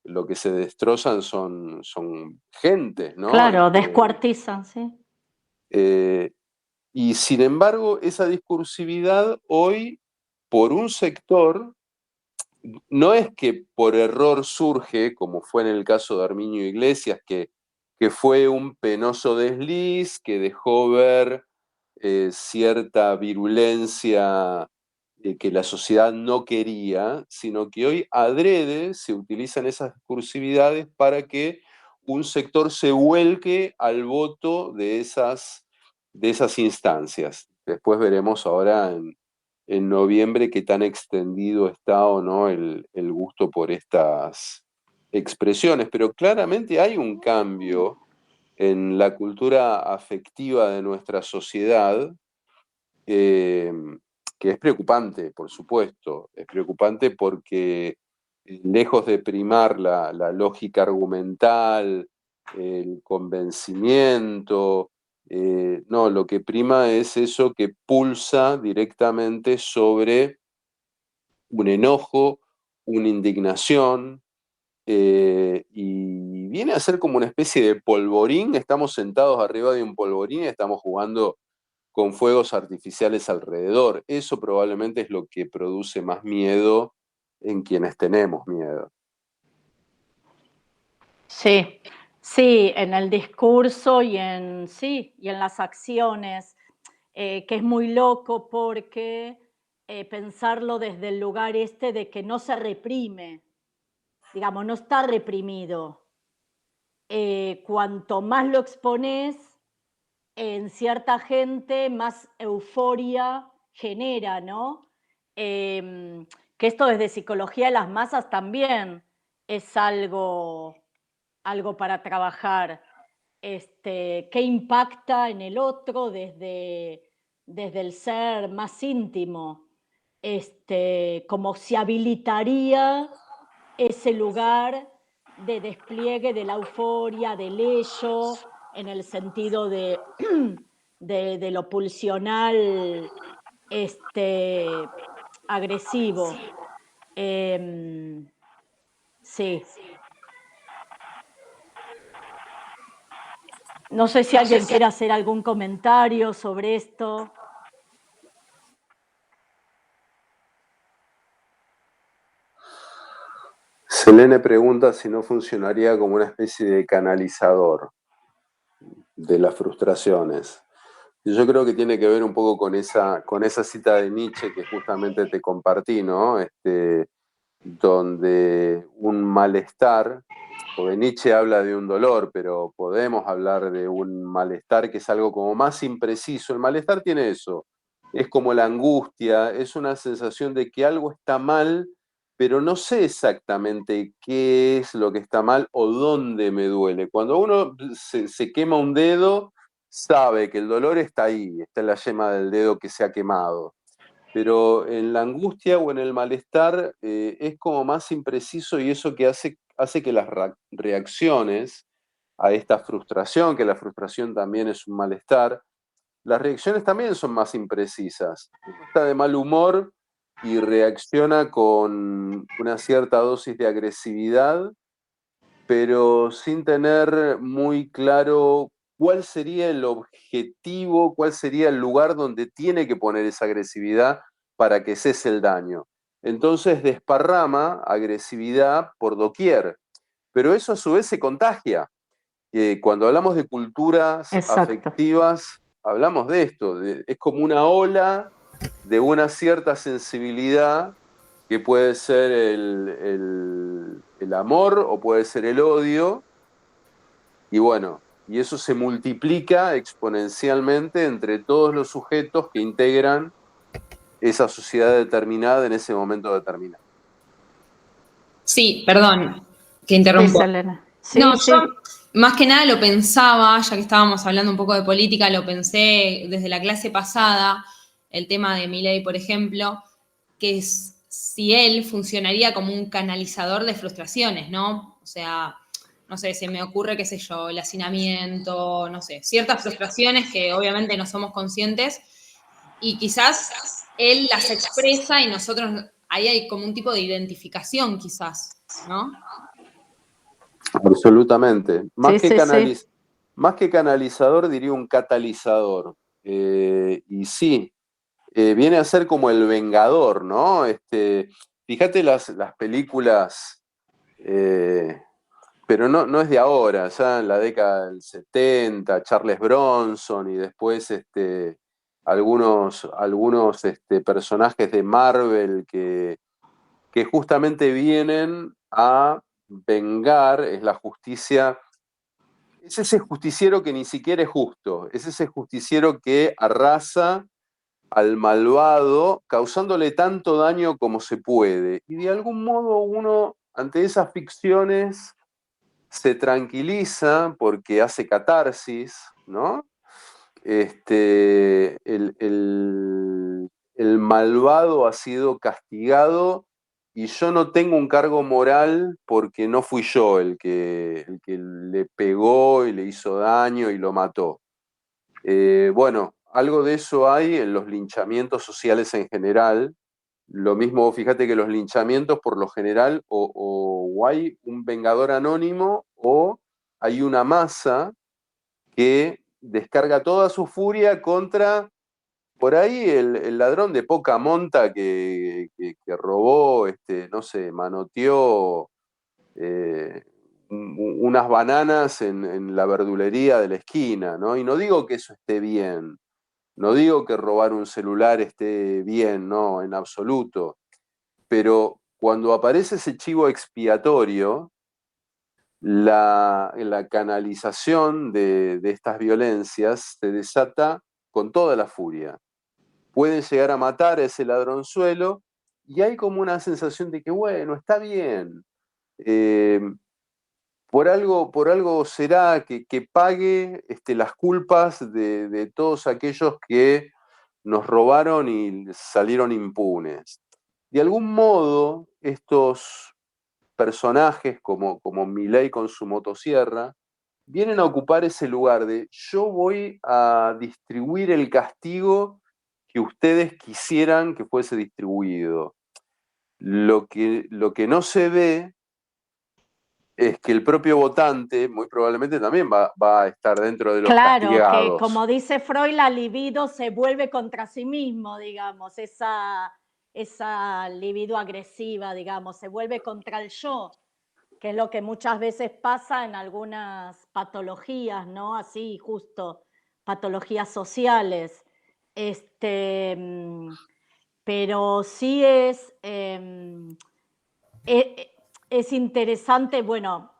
lo que se destrozan son gentes, ¿no? claro, descuartizan, sí. Eh, y sin embargo, esa discursividad hoy, por un sector, no es que por error surge, como fue en el caso de Herminio Iglesias, que fue un penoso desliz que dejó ver cierta virulencia que la sociedad no quería, sino que hoy adrede se utilizan esas discursividades para que un sector se vuelque al voto de esas instancias. Después veremos ahora en noviembre qué tan extendido está o no el gusto por estas expresiones, pero claramente hay un cambio en la cultura afectiva de nuestra sociedad, eh, que es preocupante, por supuesto. Es preocupante porque lejos de primar la lógica argumental, el convencimiento, no, lo que prima es eso que pulsa directamente sobre un enojo, una indignación, y viene a ser como una especie de polvorín. Estamos sentados arriba de un polvorín y estamos jugando con fuegos artificiales alrededor. Eso probablemente es lo que produce más miedo en quienes tenemos miedo. Sí, sí, en el discurso y sí, y en las acciones, que es muy loco porque pensarlo desde el lugar de que no se reprime, digamos, no está reprimido. Cuanto más lo expones, en cierta gente más euforia genera, ¿no? Que esto desde psicología de las masas también es algo para trabajar. ¿Qué impacta en el otro desde el ser más íntimo? Como se habilitaría ese lugar de despliegue de la euforia, del ello, en el sentido de lo pulsional agresivo. Sí. No sé si alguien quiere hacer algún comentario sobre esto. Selene pregunta si no funcionaría como una especie de canalizador de las frustraciones. Y yo creo que tiene que ver un poco con esa cita de Nietzsche que justamente te compartí, ¿no? Donde un malestar, porque Nietzsche habla de un dolor, pero podemos hablar de un malestar que es algo como más impreciso. El malestar tiene eso, es como la angustia, es una sensación de que algo está mal, pero no sé exactamente qué es lo que está mal o dónde me duele. Cuando uno se quema un dedo, sabe que el dolor está ahí, está en la yema del dedo que se ha quemado, pero en la angustia o en el malestar es como más impreciso, y eso que hace que las reacciones a esta frustración, que la frustración también es un malestar, las reacciones también son más imprecisas. Uno está de mal humor y reacciona con una cierta dosis de agresividad, pero sin tener muy claro cuál sería el objetivo, cuál sería el lugar donde tiene que poner esa agresividad para que cese el daño. Entonces desparrama agresividad por doquier, pero eso a su vez se contagia. Cuando hablamos de culturas Exacto. afectivas, hablamos de esto, es como una ola de una cierta sensibilidad que puede ser el amor o puede ser el odio, y bueno, y eso se multiplica exponencialmente entre todos los sujetos que integran esa sociedad determinada en ese momento determinado. Sí, perdón, que Sí, interrumpo. Selena. No, Sí, yo sí. más que nada lo pensaba, ya que estábamos hablando un poco de política, lo pensé desde la clase pasada, el tema de Milei, por ejemplo, que es si él funcionaría como un canalizador de frustraciones, ¿no? O sea, no sé, se me ocurre, qué sé yo, el hacinamiento, no sé, ciertas frustraciones que obviamente no somos conscientes y quizás él las expresa y nosotros, ahí hay como un tipo de identificación quizás, ¿no? Absolutamente. Sí, sí, sí. Más que canalizador, diría un catalizador. Y sí, viene a ser como el vengador, ¿no? Fíjate las películas, pero no es de ahora, ya en la década del 70, Charles Bronson y después algunos personajes de Marvel que justamente vienen a vengar, es la justicia. Es ese justiciero que ni siquiera es justo, es ese justiciero que arrasa al malvado, causándole tanto daño como se puede. Y de algún modo uno, ante esas ficciones, se tranquiliza porque hace catarsis, ¿no? El malvado ha sido castigado y yo no tengo un cargo moral porque no fui yo el que le pegó y le hizo daño y lo mató. Bueno, algo de eso hay en los linchamientos sociales en general. Lo mismo, fíjate que los linchamientos por lo general o hay un vengador anónimo o hay una masa que descarga toda su furia contra, por ahí, el ladrón de poca monta que robó, no sé, manoteó unas bananas en la verdulería de la esquina, ¿no? Y no digo que eso esté bien, no digo que robar un celular esté bien, no, en absoluto, pero cuando aparece ese chivo expiatorio, la canalización de estas violencias se desata con toda la furia. Pueden llegar a matar a ese ladronzuelo y hay como una sensación de que, bueno, está bien. Eh, por algo será que pague las culpas de todos aquellos que nos robaron y salieron impunes. De algún modo, estos personajes como Milei con su motosierra, vienen a ocupar ese lugar de yo voy a distribuir el castigo que ustedes quisieran que fuese distribuido. Lo que no se ve es que el propio votante muy probablemente también va a estar dentro de los castigados. Claro, que como dice Freud, la libido se vuelve contra sí mismo, digamos, esa libido agresiva, digamos, se vuelve contra el yo, que es lo que muchas veces pasa en algunas patologías, ¿no? Así, justo, patologías sociales. Pero sí es interesante, bueno,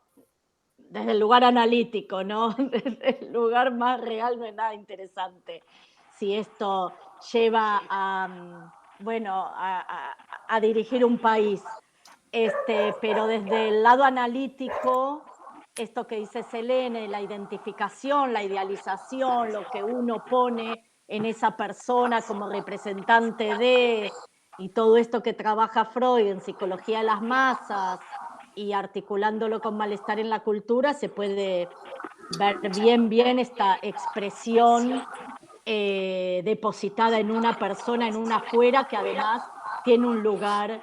desde el lugar analítico, ¿no? Desde el lugar más real no es nada interesante. Si esto lleva bueno, a dirigir un país. Pero desde el lado analítico, esto que dice Selene, la identificación, la idealización, lo que uno pone en esa persona como representante de, y todo esto que trabaja Freud en psicología de las masas y articulándolo con malestar en la cultura, se puede ver bien esta expresión depositada en una persona, en una afuera, que además tiene un lugar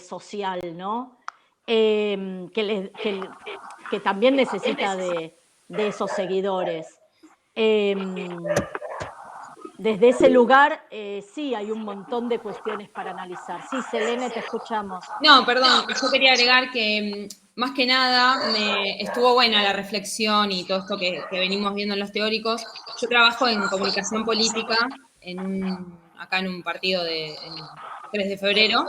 social, ¿no? Que también necesita de esos seguidores. Desde ese lugar, sí, hay un montón de cuestiones para analizar. Sí, Selene, te escuchamos. No, perdón, yo quería agregar que más que nada estuvo buena la reflexión y todo esto que venimos viendo en los teóricos. Yo trabajo en comunicación política acá en un partido en 3 de febrero,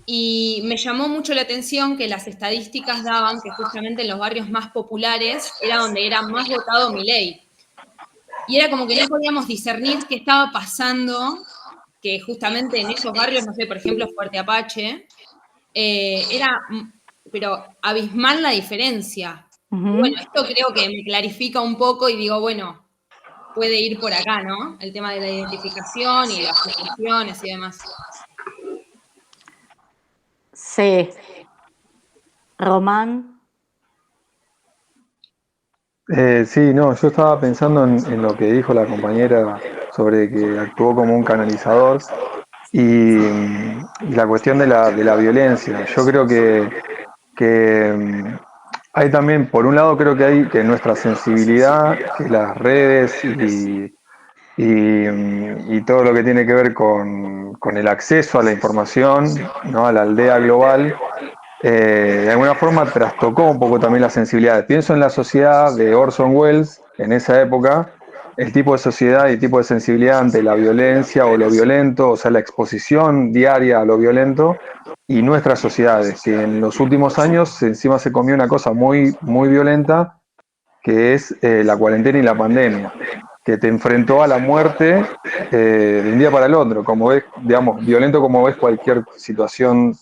y me llamó mucho la atención que las estadísticas daban que justamente en los barrios más populares era donde era más votado Milei. Y era como que no podíamos discernir qué estaba pasando, que justamente en esos barrios, no sé, por ejemplo, Fuerte Apache, era, pero abismal la diferencia. Bueno, esto creo que me clarifica un poco y digo, bueno, puede ir por acá, ¿no? El tema de la identificación y las frustraciones y demás. Sí. Román. Sí, no, yo estaba pensando en lo que dijo la compañera sobre que actuó como un canalizador y la cuestión de la violencia. Yo creo que hay también, por un lado, creo que hay que nuestra sensibilidad, que las redes y todo lo que tiene que ver con el acceso a la información, ¿no? A la aldea global, de alguna forma trastocó un poco también la sensibilidad. Pienso en la sociedad de Orson Welles, en esa época, el tipo de sociedad y tipo de sensibilidad ante la violencia o lo violento, o sea, la exposición diaria a lo violento, y nuestras sociedades, que en los últimos años encima se comió una cosa muy, muy violenta, que es la cuarentena y la pandemia, que te enfrentó a la muerte de un día para el otro, como ves, digamos, violento como ves cualquier situación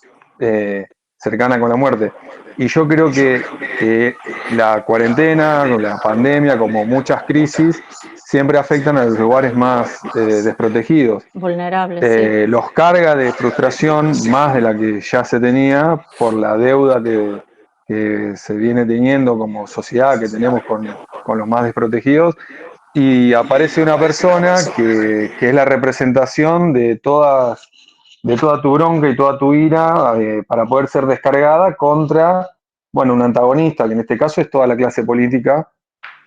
cercana con la muerte. Y yo creo que la cuarentena, la pandemia, como muchas crisis, siempre afectan a los lugares más desprotegidos. Vulnerables, sí. Los carga de frustración más de la que ya se tenía por la deuda que se viene teniendo como sociedad, que tenemos con los más desprotegidos, y aparece una persona que es la representación de toda tu bronca y toda tu ira para poder ser descargada contra, bueno, un antagonista, que en este caso es toda la clase política,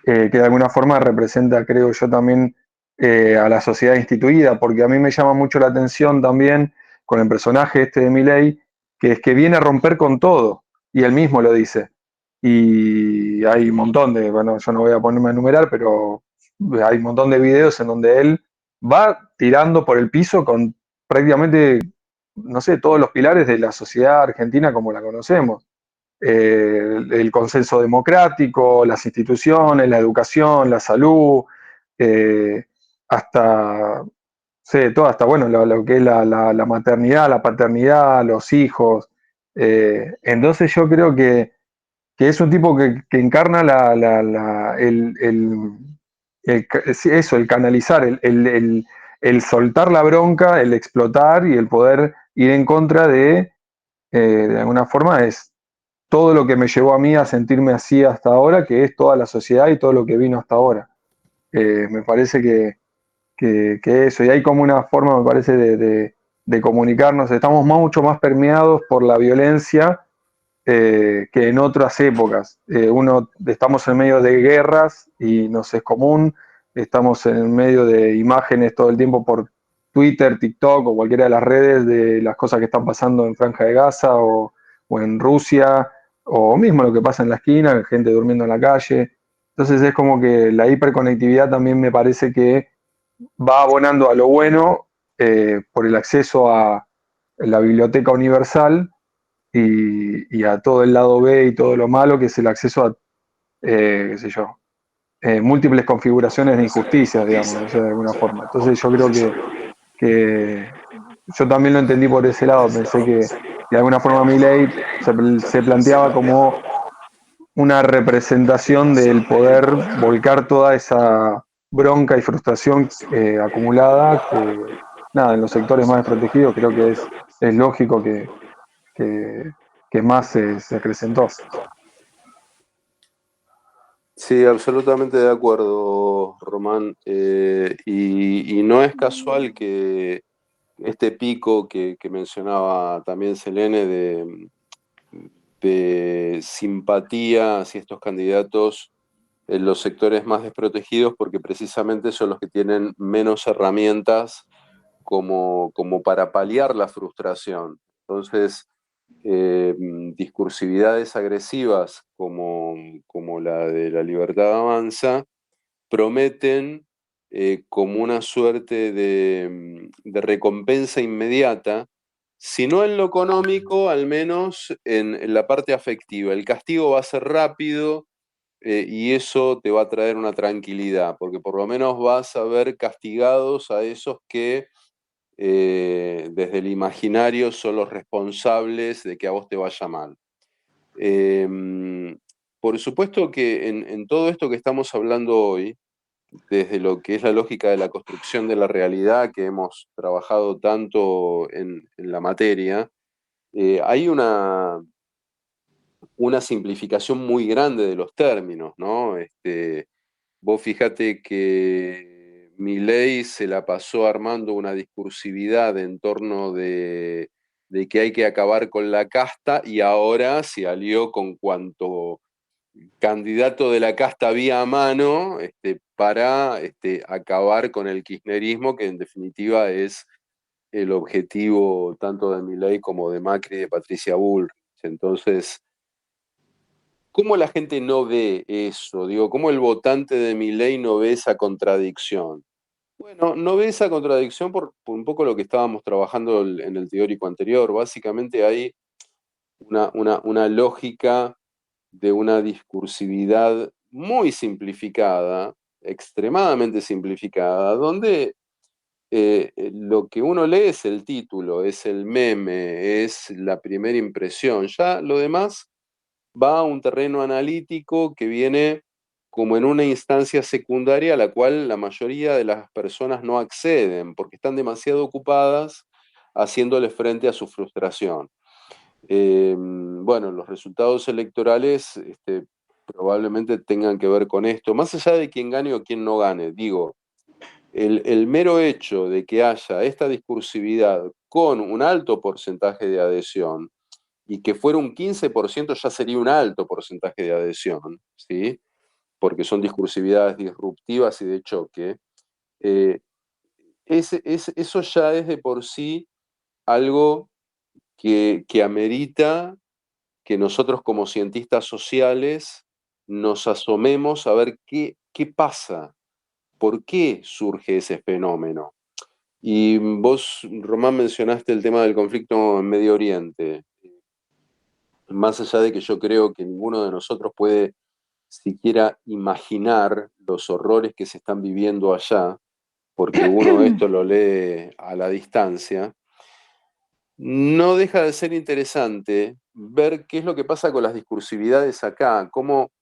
que de alguna forma representa, creo yo, también a la sociedad instituida, porque a mí me llama mucho la atención también con el personaje este de Milei, que es que viene a romper con todo, y él mismo lo dice. Y hay un montón bueno, yo no voy a ponerme a enumerar, pero hay un montón de videos en donde él va tirando por el piso con prácticamente, no sé, todos los pilares de la sociedad argentina como la conocemos. El consenso democrático, las instituciones, la educación, la salud, hasta, sé, todo, hasta bueno, lo que es la maternidad, la paternidad, los hijos. Entonces yo creo que es un tipo que encarna eso, el canalizar, el soltar la bronca, el explotar y el poder ir en contra de alguna forma es todo lo que me llevó a mí a sentirme así hasta ahora, que es toda la sociedad y todo lo que vino hasta ahora. Me parece que eso, y hay como una forma, me parece, de comunicarnos. Estamos mucho más permeados por la violencia que en otras épocas. Estamos en medio de guerras y nos es común, estamos en medio de imágenes todo el tiempo por Twitter, TikTok o cualquiera de las redes de las cosas que están pasando en Franja de Gaza o en Rusia, o mismo lo que pasa en la esquina, gente durmiendo en la calle. Entonces es como que la hiperconectividad también me parece que va abonando a lo bueno por el acceso a la biblioteca universal y a todo el lado B y todo lo malo, que es el acceso a, qué sé yo, múltiples configuraciones de injusticias, digamos, o sea, de alguna forma. Entonces yo creo que yo también lo entendí por ese lado, pensé que de alguna forma Milei se planteaba como una representación del poder volcar toda esa bronca y frustración acumulada que, nada, en los sectores más desprotegidos creo que es lógico que, que más se acrecentó. Sí, absolutamente de acuerdo, Román. Y no es casual que este pico que mencionaba también Selene de simpatía hacia estos candidatos en los sectores más desprotegidos, porque precisamente son los que tienen menos herramientas como para paliar la frustración. Entonces, discursividades agresivas como la de la Libertad Avanza prometen como una suerte de recompensa inmediata, si no en lo económico, al menos en la parte afectiva. El castigo va a ser rápido y eso te va a traer una tranquilidad, porque por lo menos vas a ver castigados a esos que desde el imaginario son los responsables de que a vos te vaya mal. Por supuesto que en todo esto que estamos hablando hoy, desde lo que es la lógica de la construcción de la realidad que hemos trabajado tanto en la materia, hay una simplificación muy grande de los términos, ¿no? Vos fíjate que Milei se la pasó armando una discursividad en torno de que hay que acabar con la casta y ahora se alió con cuanto candidato de la casta había a mano para acabar con el kirchnerismo, que en definitiva es el objetivo tanto de Milei como de Macri y de Patricia Bullrich. Entonces, ¿cómo la gente no ve eso? Digo, ¿cómo el votante de Milei no ve esa contradicción? Bueno, no ve esa contradicción por un poco lo que estábamos trabajando en el teórico anterior. Básicamente hay una lógica de una discursividad muy simplificada, extremadamente simplificada, donde lo que uno lee es el título, es el meme, es la primera impresión. Ya lo demás va a un terreno analítico que viene como en una instancia secundaria a la cual la mayoría de las personas no acceden porque están demasiado ocupadas haciéndole frente a su frustración. Bueno, los resultados electorales probablemente tengan que ver con esto, más allá de quién gane o quién no gane, digo, el mero hecho de que haya esta discursividad con un alto porcentaje de adhesión, y que fuera un 15% ya sería un alto porcentaje de adhesión, ¿sí? Porque son discursividades disruptivas y de choque, eso ya es de por sí algo que amerita que nosotros como cientistas sociales nos asomemos a ver qué pasa, por qué surge ese fenómeno. Y vos, Román, mencionaste el tema del conflicto en Medio Oriente. Más allá de que yo creo que ninguno de nosotros puede siquiera imaginar los horrores que se están viviendo allá, porque uno esto lo lee a la distancia, no deja de ser interesante ver qué es lo que pasa con las discursividades acá, cómo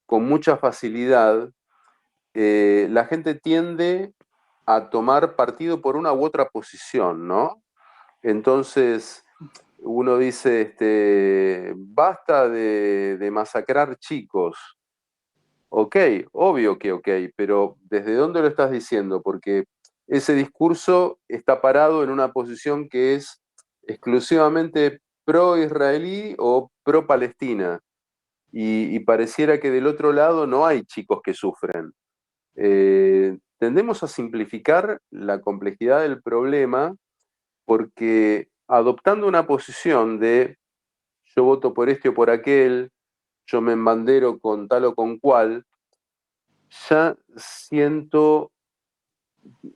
con mucha facilidad la gente tiende a tomar partido por una u otra posición, ¿no? Entonces, uno dice, basta de masacrar chicos. Ok, obvio que ok, pero ¿desde dónde lo estás diciendo? Porque ese discurso está parado en una posición que es exclusivamente pro-israelí o pro-palestina. Y pareciera que del otro lado no hay chicos que sufren. Tendemos a simplificar la complejidad del problema porque adoptando una posición de yo voto por este o por aquel, yo me embandero con tal o con cual, ya siento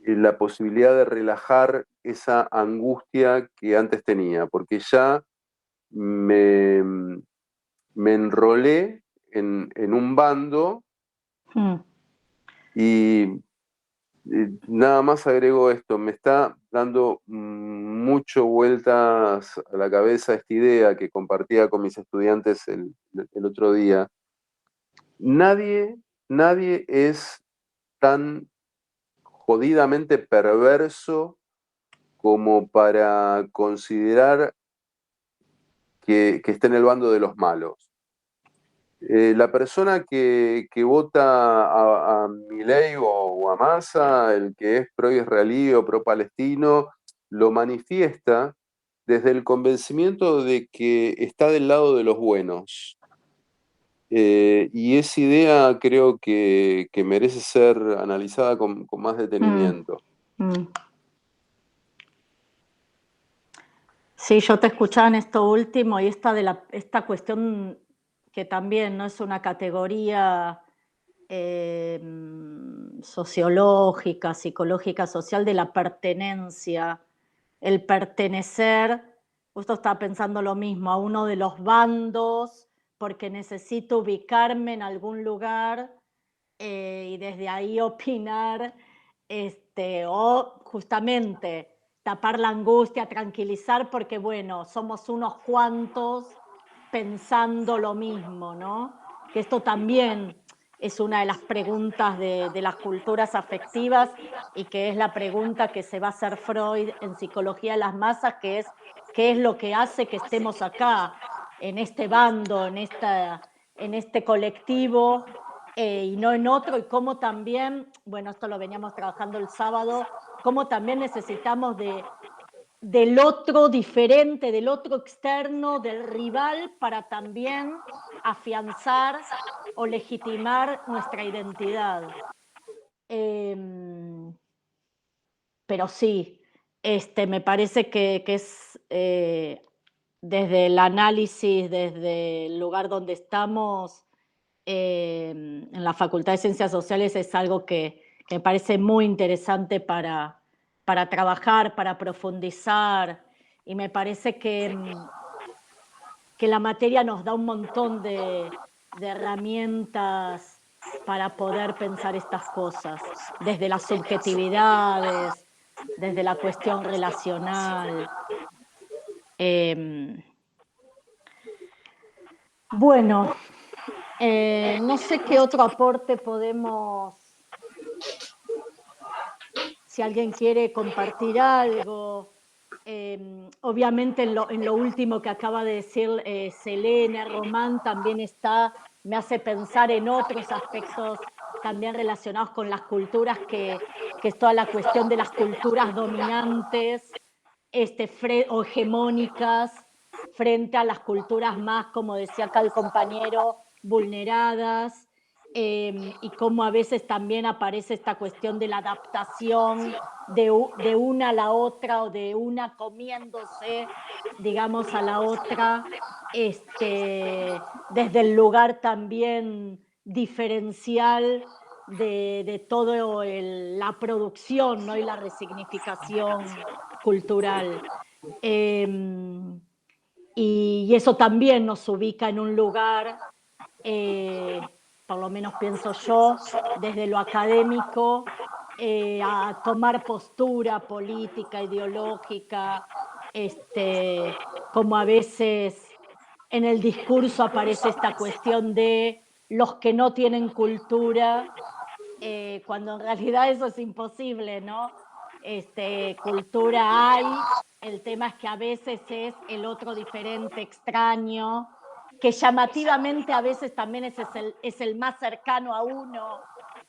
la posibilidad de relajar esa angustia que antes tenía, porque ya me, me enrolé en un bando Mm. y nada más agrego esto, me está dando mucho vueltas a la cabeza esta idea que compartía con mis estudiantes el otro día. Nadie es tan jodidamente perverso como para considerar que está en el bando de los malos. La persona que vota a Milei o a Massa, el que es pro-israelí o pro-palestino, lo manifiesta desde el convencimiento de que está del lado de los buenos. Y esa idea creo que merece ser analizada con más detenimiento. Mm. Sí, yo te escuchaba en esto último y esta cuestión que también no es una categoría sociológica, psicológica, social de la pertenencia, el pertenecer, justo estaba pensando lo mismo, a uno de los bandos porque necesito ubicarme en algún lugar y desde ahí opinar, o justamente tapar la angustia, tranquilizar, porque bueno, somos unos cuantos pensando lo mismo, ¿no? Que esto también es una de las preguntas de las culturas afectivas y que es la pregunta que se va a hacer Freud en Psicología de las Masas, que es ¿qué es lo que hace que estemos acá, en este bando, en este colectivo y no en otro? Y cómo también, bueno, esto lo veníamos trabajando el sábado, cómo también necesitamos del otro diferente, del otro externo, del rival, para también afianzar o legitimar nuestra identidad. Pero sí, me parece que es desde el análisis, desde el lugar donde estamos, en la Facultad de Ciencias Sociales, es algo que me parece muy interesante para trabajar, para profundizar, y me parece que la materia nos da un montón de herramientas para poder pensar estas cosas, desde las subjetividades, desde la cuestión relacional. Bueno, no sé qué otro aporte podemos, si alguien quiere compartir algo. Obviamente en lo último que acaba de decir Selene, Román, también me hace pensar en otros aspectos también relacionados con las culturas, que es toda la cuestión de las culturas dominantes o hegemónicas frente a las culturas más, como decía acá el compañero, vulneradas, y cómo a veces también aparece esta cuestión de la adaptación de una a la otra, o de una comiéndose, digamos, a la otra, desde el lugar también diferencial de toda la producción, ¿no? Y la resignificación cultural. Y eso también nos ubica en un lugar, por lo menos pienso yo, desde lo académico, a tomar postura política, ideológica, como a veces en el discurso aparece esta cuestión de los que no tienen cultura, cuando en realidad eso es imposible, ¿no? Cultura hay, El tema es que a veces es el otro diferente, extraño, que llamativamente a veces también es el más cercano a uno,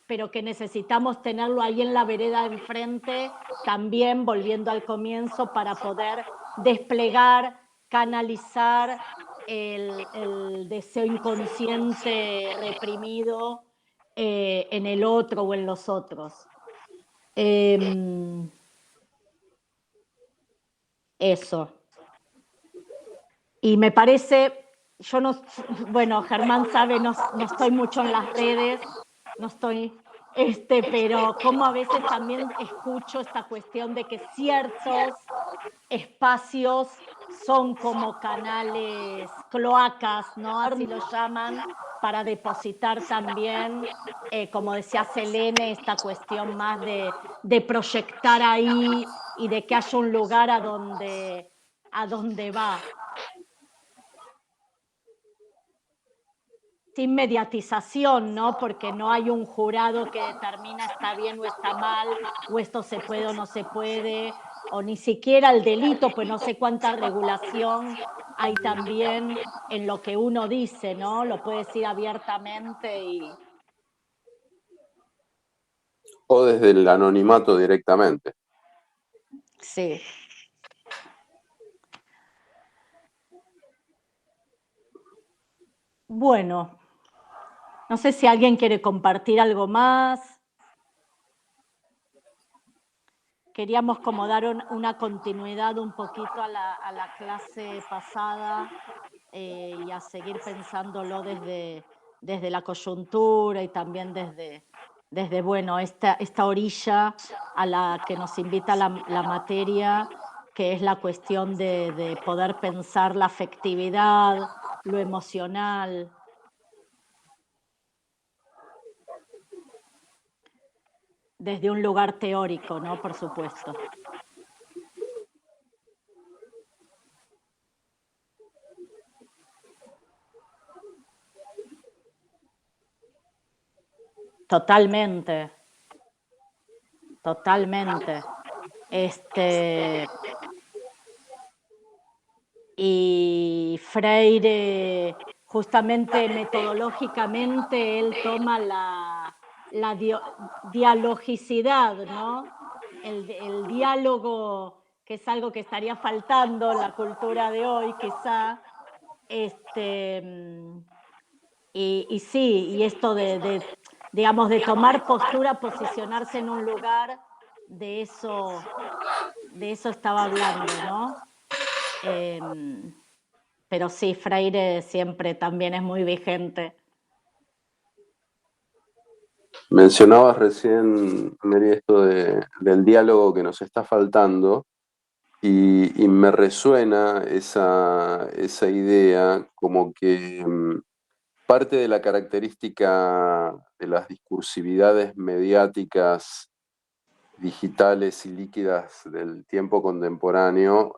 pero que necesitamos tenerlo ahí en la vereda de enfrente, también volviendo al comienzo, para poder desplegar, canalizar el deseo inconsciente reprimido en el otro o en los otros. Eso. Y me parece, yo no, bueno, Germán sabe, no estoy mucho en las redes, no estoy, pero como a veces también escucho esta cuestión de que ciertos espacios son como canales, cloacas, ¿no? Así lo llaman, para depositar también, como decía Selene, esta cuestión más de proyectar ahí y de que haya un lugar a donde va. Sin mediatización, ¿no? Porque no hay un jurado que determina está bien o está mal, o esto se puede o no se puede, o ni siquiera el delito, pues no sé cuánta regulación hay también en lo que uno dice, ¿no? Lo puede decir abiertamente y... O desde el anonimato directamente. Sí. Bueno, no sé si alguien quiere compartir algo más. Queríamos como dar una continuidad un poquito a la clase pasada y a seguir pensándolo desde la coyuntura y también desde bueno, esta orilla a la que nos invita la materia, que es la cuestión de poder pensar la afectividad, lo emocional. Desde un lugar teórico, ¿no? Por supuesto. Totalmente. Totalmente. Y Freire, justamente metodológicamente, él toma la dialogicidad, ¿no? El diálogo, que es algo que estaría faltando en la cultura de hoy, quizá. Y sí, y esto digamos, de tomar postura, posicionarse en un lugar, de eso estaba hablando, ¿no? Pero sí, Freire siempre también es muy vigente. Mencionabas recién, Mary, esto del diálogo que nos está faltando, y me resuena esa idea como que parte de la característica de las discursividades mediáticas, digitales y líquidas del tiempo contemporáneo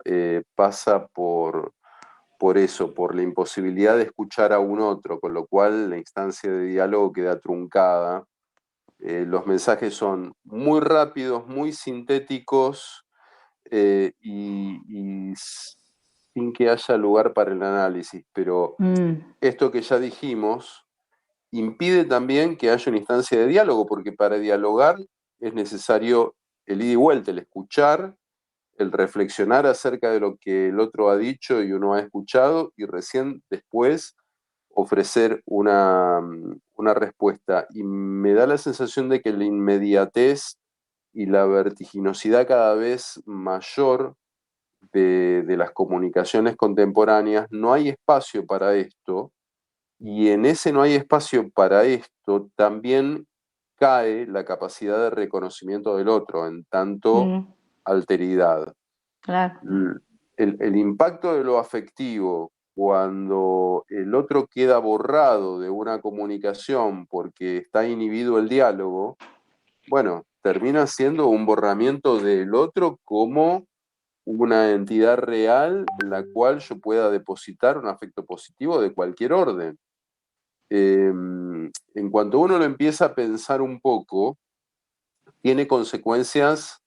pasa por eso, por la imposibilidad de escuchar a un otro, con lo cual la instancia de diálogo queda truncada. Los mensajes son muy rápidos, muy sintéticos y sin que haya lugar para el análisis, pero esto que ya dijimos impide también que haya una instancia de diálogo, porque para dialogar es necesario el ida y vuelta, el escuchar, el reflexionar acerca de lo que el otro ha dicho y uno ha escuchado, y recién después ofrecer una respuesta. Y me da la sensación de que la inmediatez y la vertiginosidad cada vez mayor de las comunicaciones contemporáneas, no hay espacio para esto, y en ese no hay espacio para esto también cae la capacidad de reconocimiento del otro en tanto alteridad. Claro. El impacto de lo afectivo cuando el otro queda borrado de una comunicación porque está inhibido el diálogo, bueno, termina siendo un borramiento del otro como una entidad real en la cual yo pueda depositar un afecto positivo de cualquier orden. En cuanto uno lo empieza a pensar un poco, tiene consecuencias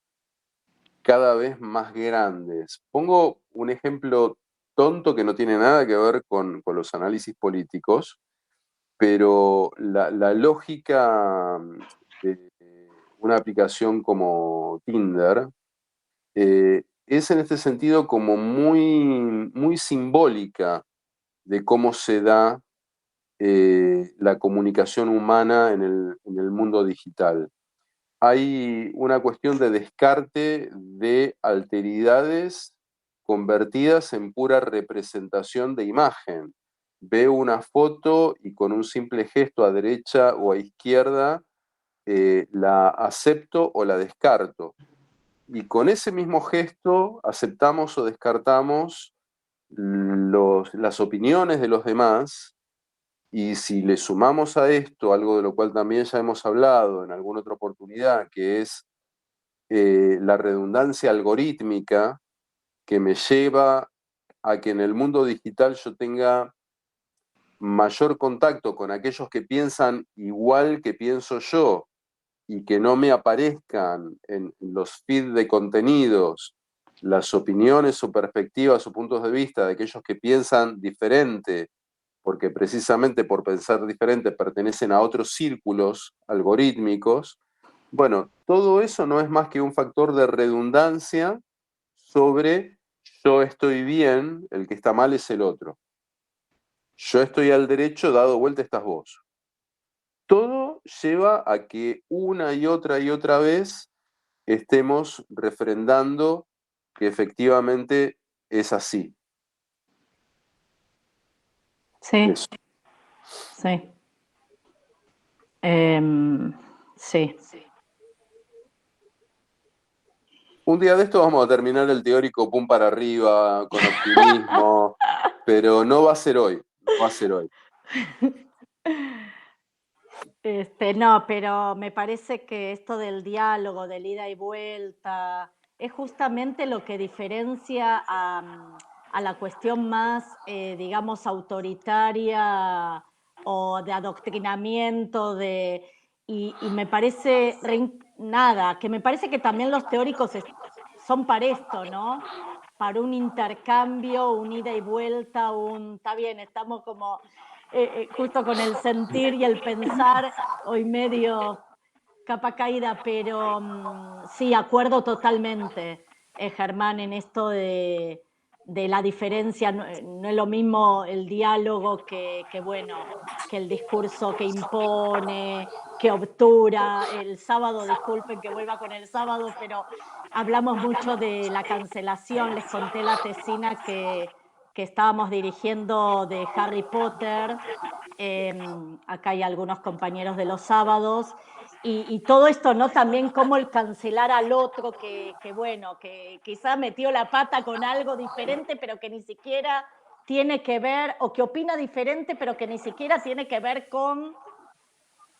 cada vez más grandes. Pongo un ejemplo tonto que no tiene nada que ver con los análisis políticos, pero la lógica de una aplicación como Tinder es en este sentido como muy simbólica de cómo se da la comunicación humana en el mundo digital. Hay una cuestión de descarte de alteridades convertidas en pura representación de imagen. Veo una foto y con un simple gesto a derecha o a izquierda la acepto o la descarto. Y con ese mismo gesto aceptamos o descartamos las opiniones de los demás. Y si le sumamos a esto algo de lo cual también ya hemos hablado en alguna otra oportunidad, que es la redundancia algorítmica que me lleva a que en el mundo digital yo tenga mayor contacto con aquellos que piensan igual que pienso yo y que no me aparezcan en los feeds de contenidos las opiniones o perspectivas o puntos de vista de aquellos que piensan diferente, porque precisamente por pensar diferente pertenecen a otros círculos algorítmicos. Bueno, todo eso no es más que un factor de redundancia sobre yo estoy bien, el que está mal es el otro. Yo estoy al derecho, dado vuelta estás vos. Todo lleva a que una y otra vez estemos refrendando que efectivamente es así. Sí, Eso. sí. Sí. Un día de esto vamos a terminar el teórico pum para arriba, con optimismo, pero no va a ser hoy, no va a ser hoy. No, pero me parece que esto del diálogo, del ida y vuelta, es justamente lo que diferencia a la cuestión más, digamos, autoritaria o de adoctrinamiento, y me parece, nada, que me parece que también los teóricos son para esto, ¿no? Para un intercambio, un ida y vuelta, está bien, estamos como justo con el sentir y el pensar, hoy medio capa caída, pero sí, acuerdo totalmente, Germán, en esto de la diferencia. No, no es lo mismo el diálogo bueno, que el discurso que impone, que obtura. El sábado, disculpen que vuelva con el sábado, pero hablamos mucho de la cancelación. Les conté la tesina que estábamos dirigiendo de Harry Potter. Acá hay algunos compañeros de los sábados. Y todo esto, ¿no? También cómo el cancelar al otro bueno, que quizá metió la pata con algo diferente, pero que ni siquiera tiene que ver, o que opina diferente, pero que ni siquiera tiene que ver con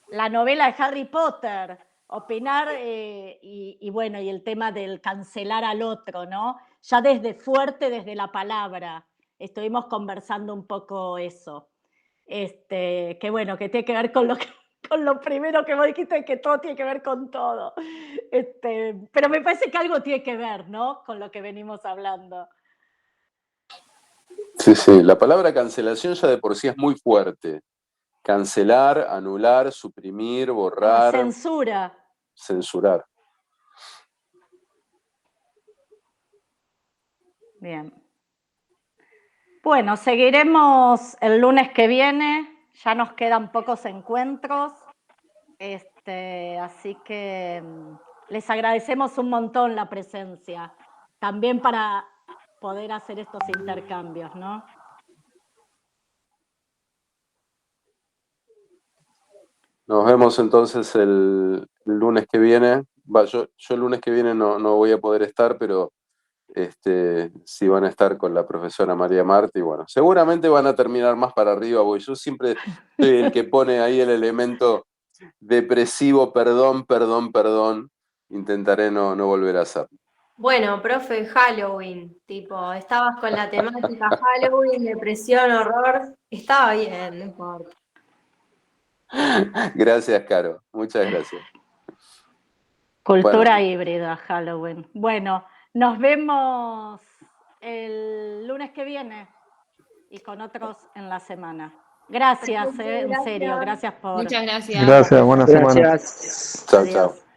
la novela de Harry Potter. Opinar y bueno, y el tema del cancelar al otro, ¿no? Ya desde fuerte, desde la palabra. Estuvimos conversando un poco eso. Que bueno, que tiene que ver con lo primero que vos dijiste, que todo tiene que ver con todo. Pero me parece que algo tiene que ver, ¿no? Con lo que venimos hablando. Sí, sí, la palabra cancelación ya de por sí es muy fuerte. Cancelar, anular, suprimir, borrar, Censura. censurar. Bien. Bueno, seguiremos el lunes que viene. Ya nos quedan pocos encuentros. Así que les agradecemos un montón la presencia. También para poder hacer estos intercambios, ¿no? Nos vemos entonces el lunes que viene. Yo el lunes que viene no voy a poder estar, pero sí van a estar con la profesora María Marta y bueno, seguramente van a terminar más para arriba, porque yo siempre soy el que pone ahí el elemento depresivo, perdón. Intentaré no volver a hacerlo. Bueno, profe, Halloween, tipo, estabas con la temática Halloween, depresión, horror, estaba bien, no importa. Gracias, Caro. Muchas gracias. Cultura Bueno. híbrida, Halloween. Bueno, nos vemos el lunes que viene y con otros en la semana. Gracias, en serio, gracias por... Muchas gracias. Gracias, buena semana. Gracias. Chao, Adiós. chao.